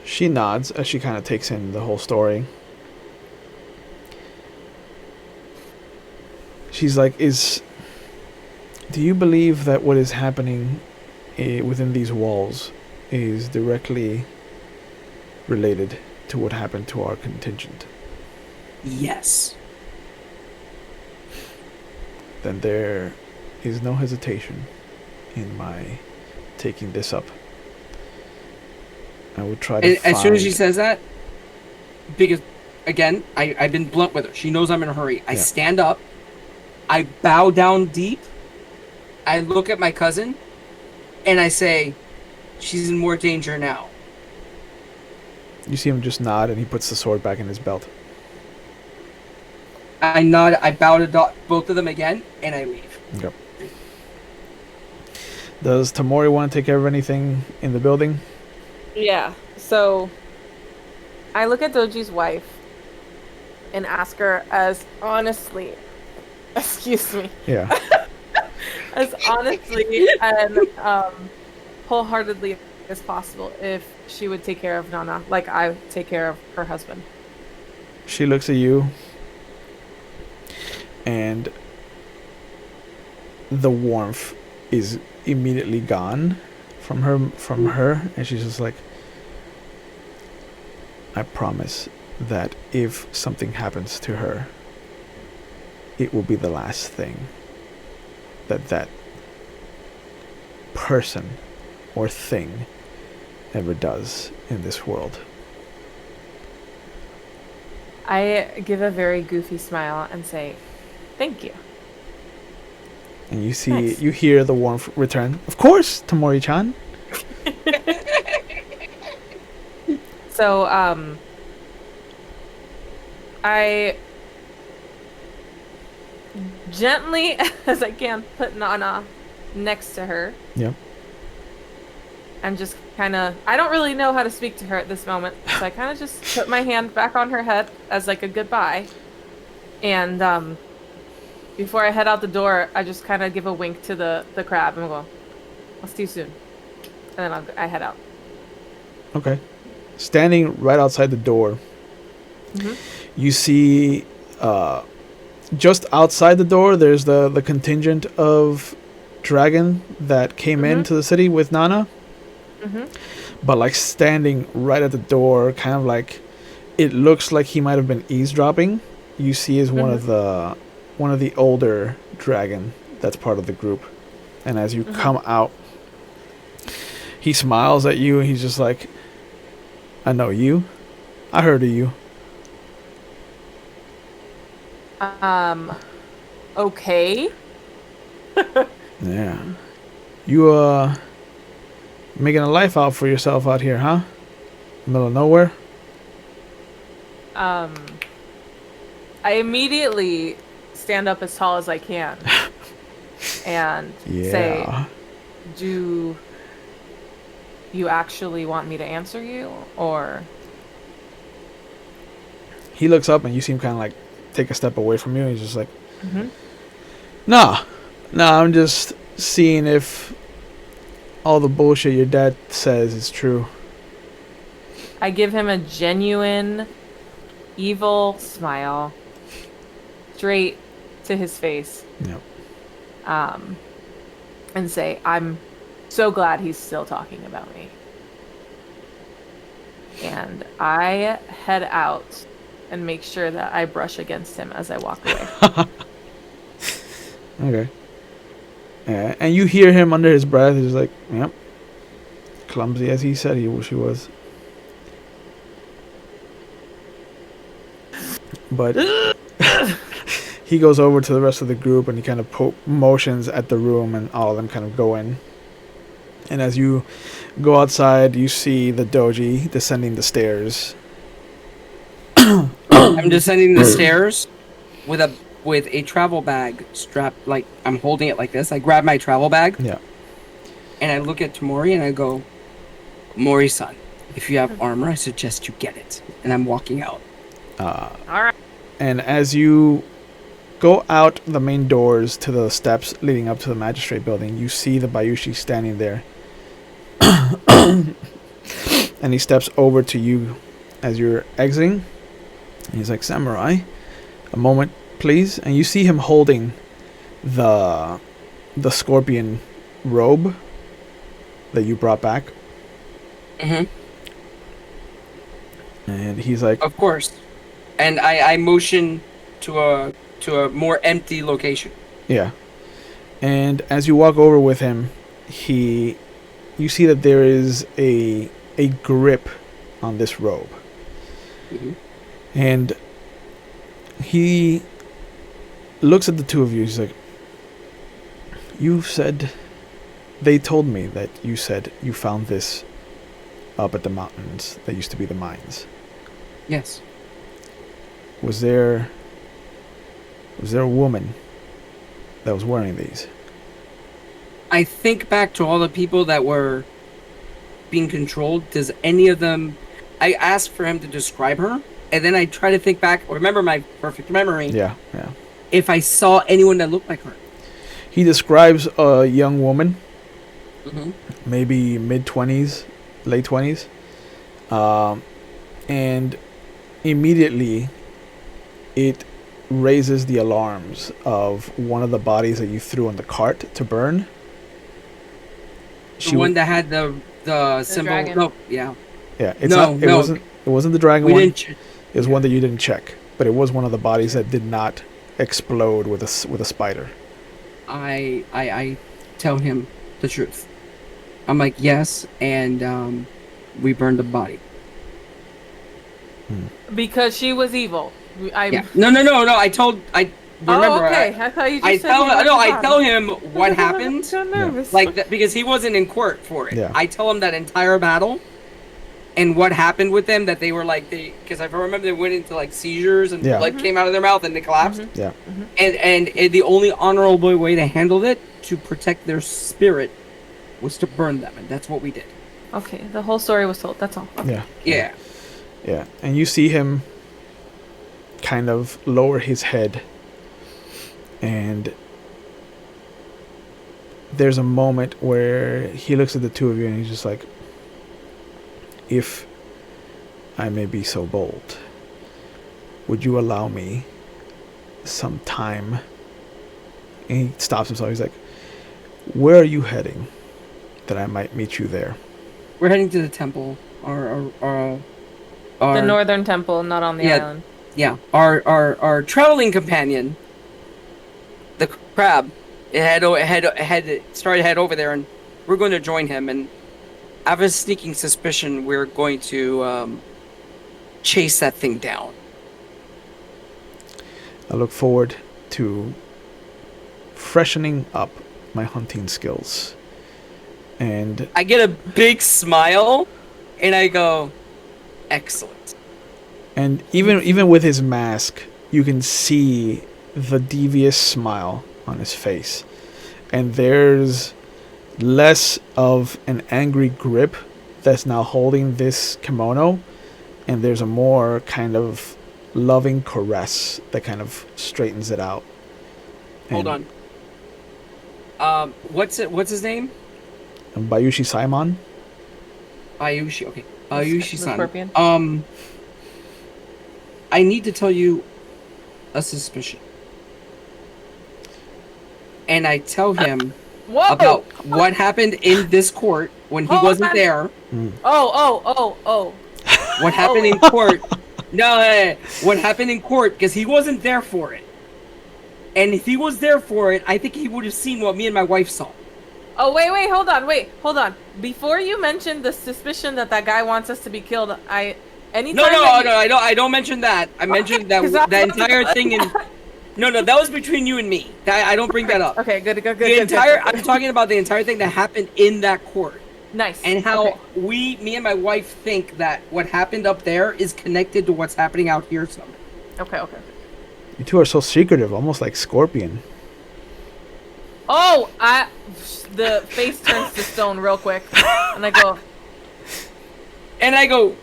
She nods as she kind of takes in the whole story. She's like, do you believe that what is happening within these walls is directly related to what happened to our contingent? Yes. Then there is no hesitation in my taking this up. I would try to and as soon as she says that, because, again, I've been blunt with her. She knows I'm in a hurry. I stand up. I bow down deep. I look at my cousin. And I say, she's in more danger now. You see him just nod, and he puts the sword back in his belt. I nod. I bow to both of them again. And I leave. Yep. Does Tamori want to take care of anything in the building? Yeah. So I look at Doji's wife and ask her as honestly, excuse me. Yeah. As honestly and wholeheartedly as possible if she would take care of Nana like I take care of her husband. She looks at you, and the warmth is immediately gone from her, and she's just like, I promise that if something happens to her, it will be the last thing that person or thing ever does in this world. I give a very goofy smile and say, thank you. And you see, Nice. you hear the warmth return. Of course, Tamori-chan. So, I gently, as I can, put Nana next to her. Yep. And just kind of, I don't really know how to speak to her at this moment. So I kind of just put my hand back on her head as like a goodbye. And before I head out the door, I just kind of give a wink to the crab and go, I'll see you soon. And then I head out. Okay. Standing right outside the door, you see just outside the door, there's the contingent of dragon that came into the city with Nana. But like standing right at the door, kind of like it looks like he might have been eavesdropping. You see is one of the older dragon that's part of the group. And as you come out, he smiles at you and he's just like, I know you. I heard of you. Okay. Yeah. You making a life out for yourself out here, huh? Middle of nowhere? I immediately stand up as tall as I can and say, do you actually want me to answer you, or? He looks up and you see him kind of like take a step away from you. And he's just like, Nah, I'm just seeing if all the bullshit your dad says is true. I give him a genuine, evil smile straight to his face. Yep. And say, I'm so glad he's still talking about me. And I head out and make sure that I brush against him as I walk away. Okay. Yeah, and you hear him under his breath. He's like, yep. Clumsy as he said she was. But he goes over to the rest of the group and he kind of motions at the room, and all of them kind of go in. And as you go outside, you see the doji descending the stairs. I'm descending the stairs with a with a travel bag strapped, like I'm holding it like this. I grab my travel bag. Yeah. And I look at Tamori and I go, Mori-san, if you have armor, I suggest you get it. And I'm walking out. All right. And as you go out the main doors to the steps leading up to the magistrate building, you see the Bayushi standing there. And he steps over to you as you're exiting. And he's like, Samurai, a moment, please. And you see him holding the scorpion robe that you brought back. Mm-hmm. And he's like, Of course. And I motion to a more empty location. yeah. And as you walk over with him, you see that there is a grip on this robe. Mm-hmm. And he looks at the two of you. He's like, they told me that you said you found this up at the mountains that used to be the mines. Yes. Was there a woman that was wearing these? I think back to all the people that were being controlled. Does any of them... I asked for him to describe her, and then I try to think back, remember my perfect memory, Yeah. if I saw anyone that looked like her. He describes a young woman, Mm-hmm. maybe mid-20s, late 20s. And immediately it raises the alarms of one of the bodies that you threw on the cart to burn. The one that had the symbol... dragon. No, yeah. Yeah, it's No, not, it no. wasn't the dragon We one. didn't... It was one that you didn't check, but it was one of the bodies that did not explode with a spider. I tell him the truth. I'm like, yes, and we burned the body. Because she was evil. Yeah. No. Remember, okay. I thought you just I said tell he was I evil. tell him what happened, So nervous. like that, because he wasn't in court for it. Yeah. I tell him that entire battle and what happened with them. That they were like because I remember they went into like seizures and Yeah. blood came out of their mouth and they collapsed. Yeah. And the only honorable way to handle it to protect their spirit was to burn them, and that's what we did. Okay, the whole story was told. That's all. Okay. Yeah. Yeah. Yeah. And you see him kind of lower his head, and there's a moment where he looks at the two of you and he's just like, if I may be so bold, would you allow me some time? And he stops himself. He's like, where are you heading that I might meet you there? We're heading to the temple. Our The northern temple, not on the Yeah. island. Yeah, our traveling companion, the crab, started to head over there, and we're going to join him. And I have a sneaking suspicion we're going to chase that thing down. I look forward to freshening up my hunting skills. And I get a big smile, and I go, excellent. And even with his mask, you can see the devious smile on his face. And there's less of an angry grip that's now holding this kimono, and there's a more kind of loving caress that kind of straightens it out. Hold And What's his name? Bayushi Saimon. Bayushi. Okay, The Bayushi-san. scorpion. I need to tell you a suspicion. And I tell him Whoa! about what happened in this court when he Hold wasn't on. there. Oh. What happened in court. No, what happened in court, because he wasn't there for it. And if he was there for it, I think he would have seen what me and my wife saw. Oh, wait, hold on. Before you mentioned the suspicion that guy wants us to be killed, I don't mention that. I mentioned that 'Cause that entire thing in... No, that was between you and me. I don't bring that up. Okay, good. I'm talking about the entire thing that happened in that court. Nice. And how Okay. me and my wife think that what happened up there is connected to what's happening out here somewhere. Okay. You two are so secretive, almost like Scorpion. Oh, the face turns to stone real quick, and I go,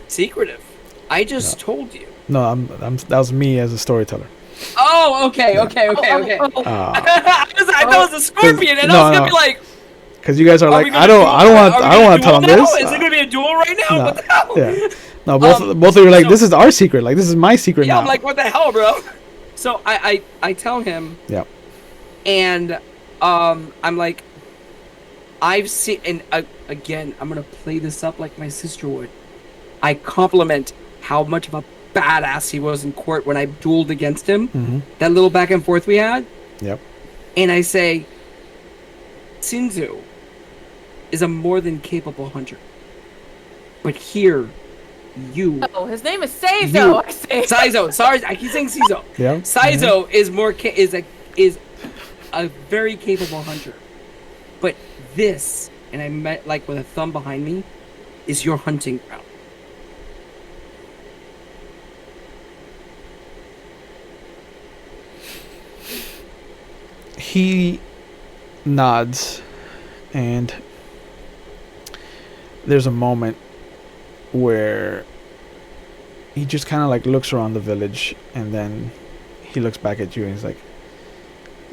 secretive. I just told you. No, that was me as a storyteller. Oh, okay. Oh. I thought it was a scorpion, and no, I was gonna no. be like, Because you guys are like, we I gonna don't want to tell them duel now? this. Is it gonna be a duel right now? No. What the hell? Yeah. No, both of you are like, this is our secret. Like, this is my secret Yeah, now. I'm like, what the hell, bro? So I tell him. Yeah. And I'm like, I've seen, and again, I'm gonna play this up like my sister would. I compliment how much of a badass he was in court when I dueled against him. Mm-hmm. That little back and forth we had. Yep. And I say, Shinzu is a more than capable hunter. But here, you. oh, his name is Seizo. I say. Saizo. Sorry, I keep saying Seizo. Yeah. Saizo is is a very capable hunter. But this, and I met like with a thumb behind me, is your hunting ground. He nods, and there's a moment where he just kind of like looks around the village, and then he looks back at you and he's like,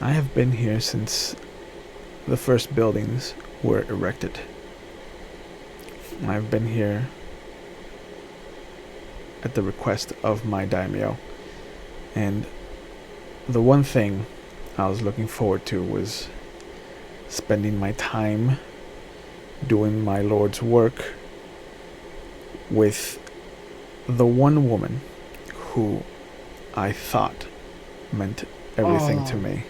I have been here since the first buildings were erected. I've been here at the request of my Daimyo, and the one thing I was looking forward to was spending my time doing my Lord's work with the one woman who I thought meant everything to me.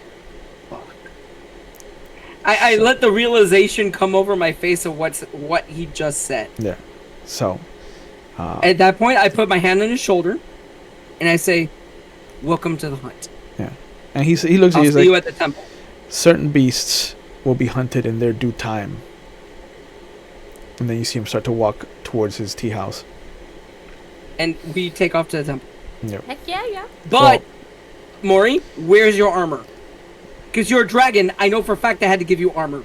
I let the realization come over my face of what he just said. Yeah. So at that point, I put my hand on his shoulder, and I say, "Welcome to the hunt." yeah. And he looks at I'll you, he's see like, you at the temple. certain beasts will be hunted in their due time. And then you see him start to walk towards his tea house. And we take off to the temple. Yep. Heck yeah. But, Mori, where's your armor? Because you're a dragon, I know for a fact I had to give you armor.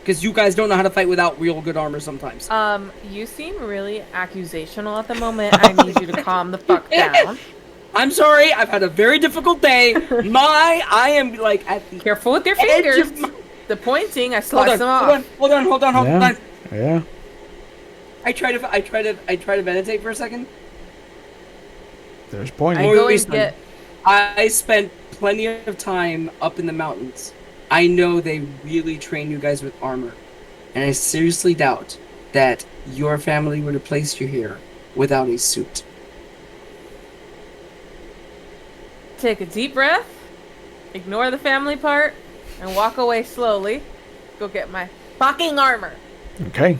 Because you guys don't know how to fight without real good armor sometimes. You seem really accusational at the moment. I need you to calm the fuck down. I'm sorry, I've had a very difficult day. I am like at the Careful with your edge fingers. of my- The pointing, I slice them off. Hold on. Yeah. I try to meditate for a second. There's pointing. I go and get. I spent plenty of time up in the mountains. I know they really train you guys with armor. And I seriously doubt that your family would have placed you here without a suit. Take a deep breath, ignore the family part, and walk away slowly. Go get my fucking armor. Okay.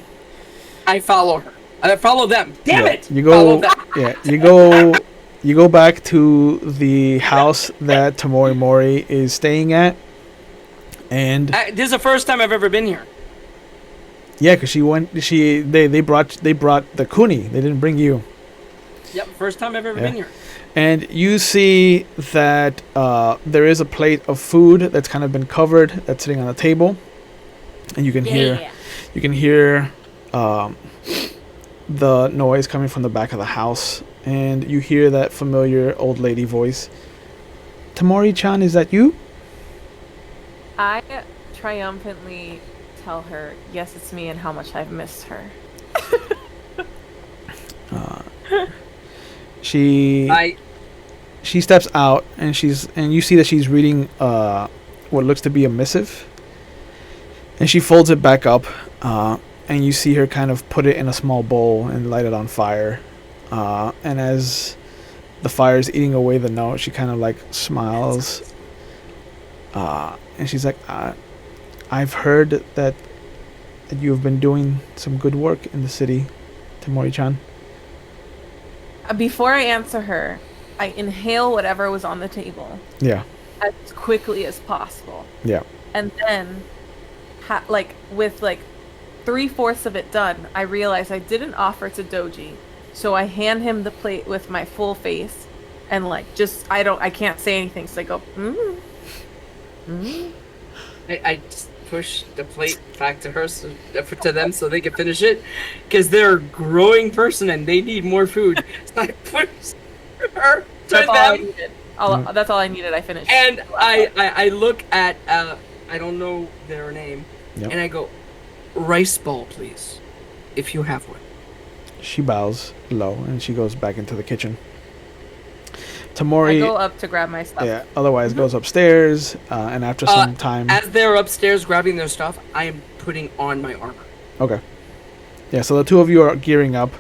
I follow her. I follow them. Damn Yeah, it! You Follow go. them. Yeah. You go back to the house that Tamori Mori is staying at, and This is the first time I've ever been here. yeah, because they brought the kuni. They didn't bring you. Yep, first time I've ever Yeah. been here. And you see that there is a plate of food that's kind of been covered that's sitting on the table, and you can hear the noise coming from the back of the house, and you hear that familiar old lady voice. Tamori-chan, is that you? I triumphantly tell her, yes, it's me, and how much I've missed her. She steps out, and you see that she's reading what looks to be a missive, and she folds it back up, and you see her kind of put it in a small bowl and light it on fire, and as the fire is eating away the note, she kind of like smiles, and she's like, I've heard that you have been doing some good work in the city, Tamori-chan. Before I answer her, I inhale whatever was on the table Yeah. as quickly as possible. Yeah. And then, with 3/4 of it done, I realize I didn't offer to Doji. So I hand him the plate with my full face, and like just I can't say anything, so I go I just push the plate back to her, to them, so they can finish it, because they're a growing person and they need more food. So I push her to That's all I them, needed. That's all I needed. I finished. and I look at I don't know their name, Yep. and I go, rice ball, please, if you have one. She bows low and she goes back into the kitchen. I Tamori, go up to grab my stuff. yeah, otherwise goes upstairs, and after some time... As they're upstairs grabbing their stuff, I am putting on my armor. Okay. Yeah, so the two of you are gearing up,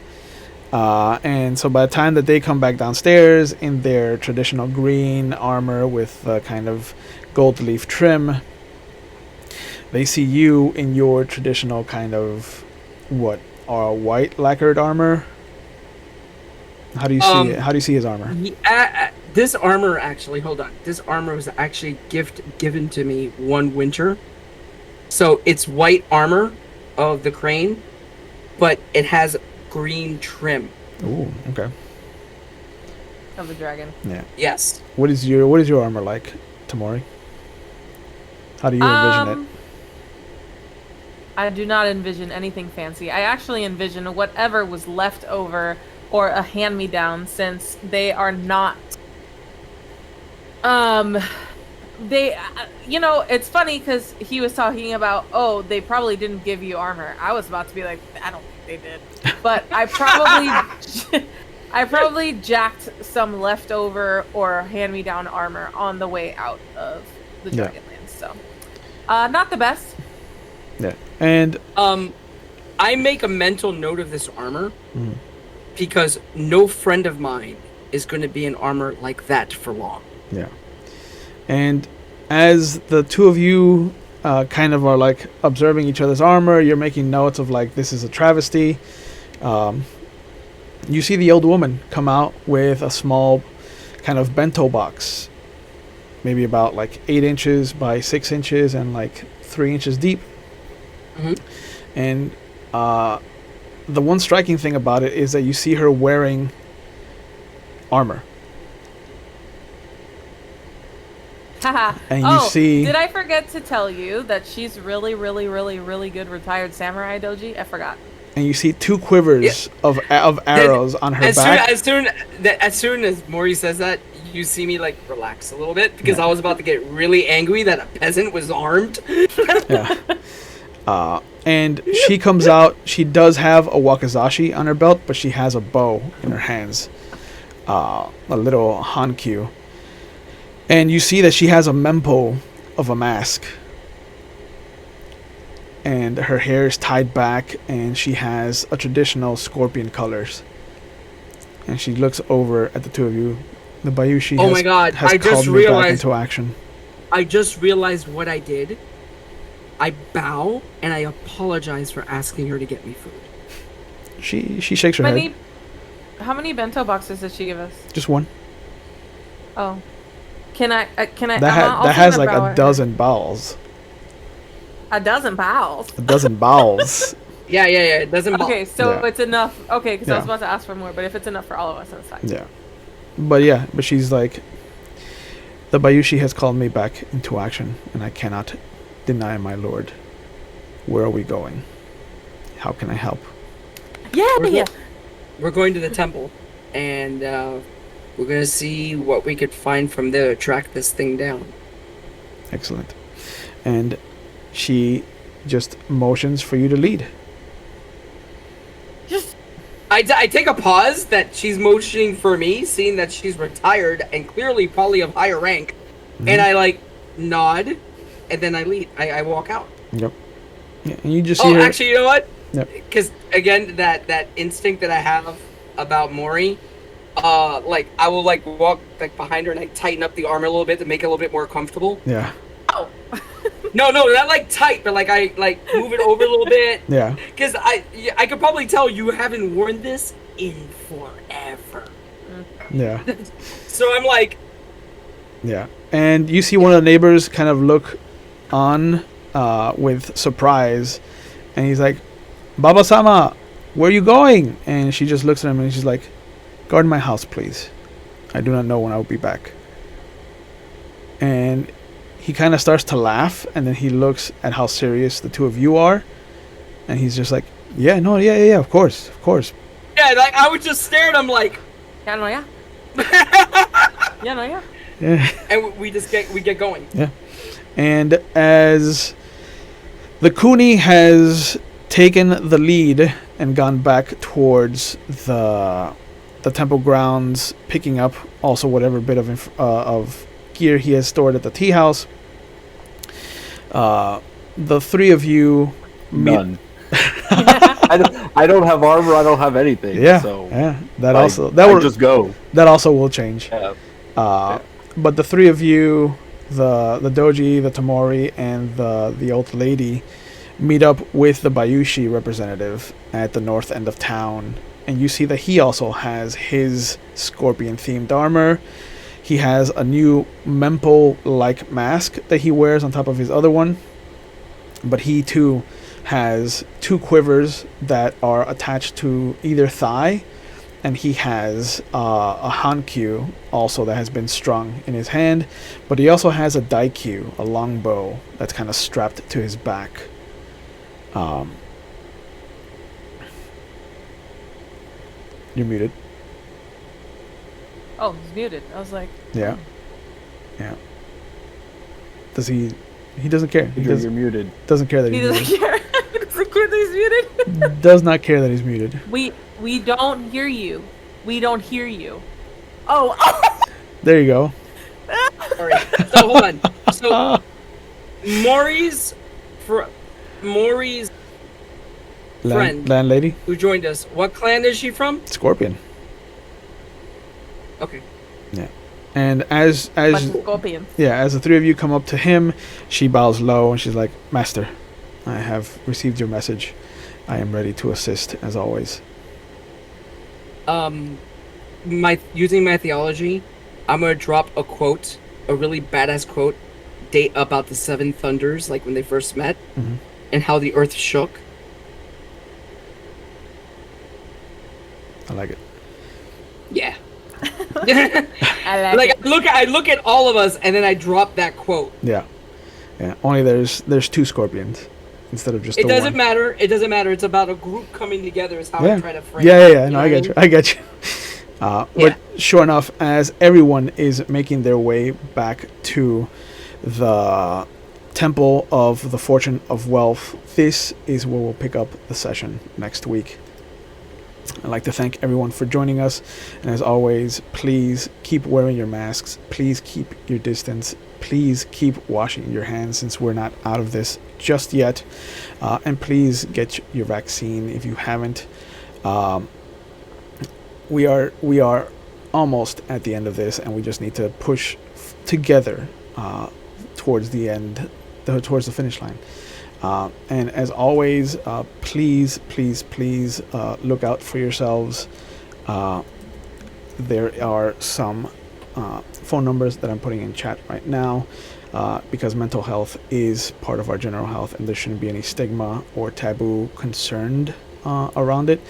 and so by the time that they come back downstairs in their traditional green armor with kind of gold leaf trim, they see you in your traditional kind of white lacquered armor. How do you see it? How do you see his armor? This armor, actually, hold on. This armor was actually given to me one winter. So it's white armor of the crane, but it has green trim. Ooh, okay. Of the dragon. Yeah. Yes. What is your armor like, Tamori? How do you envision it? I do not envision anything fancy. I actually envision whatever was left over or a hand-me-down, since they are not... They... it's funny because he was talking about, oh, they probably didn't give you armor. I was about to be like, I don't think they did. But I probably jacked some leftover or hand-me-down armor on the way out of the Dragonlands, so... not the best. Yeah. And I make a mental note of this armor because no friend of mine is going to be in armor like that for long. Yeah. And as the two of you kind of are like observing each other's armor, you're making notes of like, this is a travesty. You see the old woman come out with a small kind of bento box, maybe about like 8 inches by 6 inches and like 3 inches deep. And the one striking thing about it is that you see her wearing armor. Haha. And you see... Did I forget to tell you that she's really, really, really, really good retired samurai doji? I forgot. And you see 2 quivers of arrows on her back. As soon as Mori says that, you see me like relax a little bit because I was about to get really angry that a peasant was armed. Yeah. And she comes out. She does have a wakizashi on her belt, but she has a bow in her hands, a little hankyu. And you see that she has a mempo of a mask, and her hair is tied back, and she has a traditional scorpion colors. And she looks over at the two of you. The Bayushi Oh my God! has I called just me back realized into action. I just realized what I did. I bow and I apologize for asking her to get me food. She shakes her head. How many bento boxes did she give us? Just one. Oh, can I? That has like a dozen bowels. A dozen bowels. A dozen bowels. Yeah. It doesn't. Okay, so Yeah. it's enough. Okay, because I was Yeah. about to ask for more, but if it's enough for all of us, then it's fine. Yeah. But she's like, the Bayushi has called me back into action, and I cannot deny my lord. Where are we going? How can I help? Yeah. We're going to the temple, and we're gonna see what we could find from there to track this thing down. Excellent. And she just motions for you to lead. I take a pause that she's motioning for me, seeing that she's retired and clearly probably of higher rank, and I like nod, and then I lead. I walk out. Yep. Yeah, and you just see her. Actually, you know what? Yep. Because again, that instinct that I have about Mori, like I will like walk like behind her and like tighten up the armor a little bit to make it a little bit more comfortable. Yeah. Oh. No, not like tight, but like I like move it over a little bit. Yeah. Because I could probably tell you haven't worn this in forever. Yeah. So I'm like, Yeah. And you see one of the neighbors kind of look on with surprise, and he's like, Baba-sama, where are you going? And she just looks at him and she's like, guard my house, please. I do not know when I will be back. And he kind of starts to laugh, and then he looks at how serious the two of you are, and he's just like, yeah, of course. Yeah, like I would just stare at him like, Yeah, no, yeah. Yeah, no, yeah. Yeah. and we get going. And as the Kuni has taken the lead and gone back towards the temple grounds, picking up also whatever bit of gear he has stored at the tea house, the three of you None. I don't have armor. I don't have anything. So that like, also that I will just go. that also will change. Yeah. But the three of you, the doji, the Tamori, and the old lady, meet up with the Bayushi representative at the north end of town, and you see that he also has his scorpion-themed armor. He has a new mempo-like mask that he wears on top of his other one, but he too has two quivers that are attached to either thigh, and he has a hankyu also that has been strung in his hand, but he also has a daikyu, a long bow that's kind of strapped to his back. You're muted. Oh, he's muted. I was like, Yeah. Does he doesn't care. He You're muted. doesn't care that he he's doesn't muted. care. He doesn't care that he's muted. Does not care that he's muted. We don't hear you. We don't hear you. Oh. There you go. Sorry. So hold on. So Mori's friend Landlady? who joined us. What clan is she from? Scorpion. Okay. And as Bunch of scorpions. as the three of you come up to him, she bows low and she's like, Master, I have received your message. I am ready to assist as always. Using my theology, I'm gonna drop a quote, a really badass quote, date about the Seven Thunders, like when they first met, Mhm. and how the earth shook. I like it. Yeah. I Like I look at all of us, and then I drop that quote. Yeah. Only there's two scorpions instead of just It the doesn't one. matter. It doesn't matter. It's about a group coming together. Is how Yeah. I try to frame. Yeah. it, No, know I what get mean? you. I get you. But sure enough, as everyone is making their way back to the Temple of the Fortune of Wealth, this is where we'll pick up the session next week. I'd like to thank everyone for joining us, and as always, please keep wearing your masks, please keep your distance, please keep washing your hands since we're not out of this just yet, and please get your vaccine if you haven't. We are almost at the end of this, and we just need to push together towards the end, towards the finish line. And as always, please look out for yourselves. There are some phone numbers that I'm putting in chat right now, because mental health is part of our general health, and there shouldn't be any stigma or taboo concerned around it.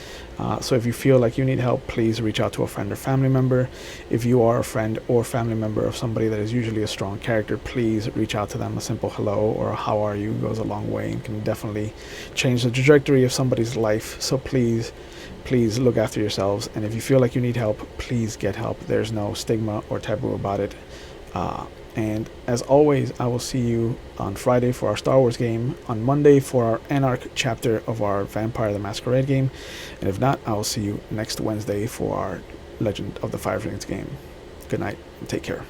So if you feel like you need help, please reach out to a friend or family member. If you are a friend or family member of somebody that is usually a strong character, please reach out to them. A simple hello or a how are you goes a long way and can definitely change the trajectory of somebody's life. So please look after yourselves. And if you feel like you need help, please get help. There's no stigma or taboo about it. And as always, I will see you on Friday for our Star Wars game, on Monday for our Anarch chapter of our Vampire the Masquerade game, and if not, I will see you next Wednesday for our Legend of the Fireflings game. Good night and take care.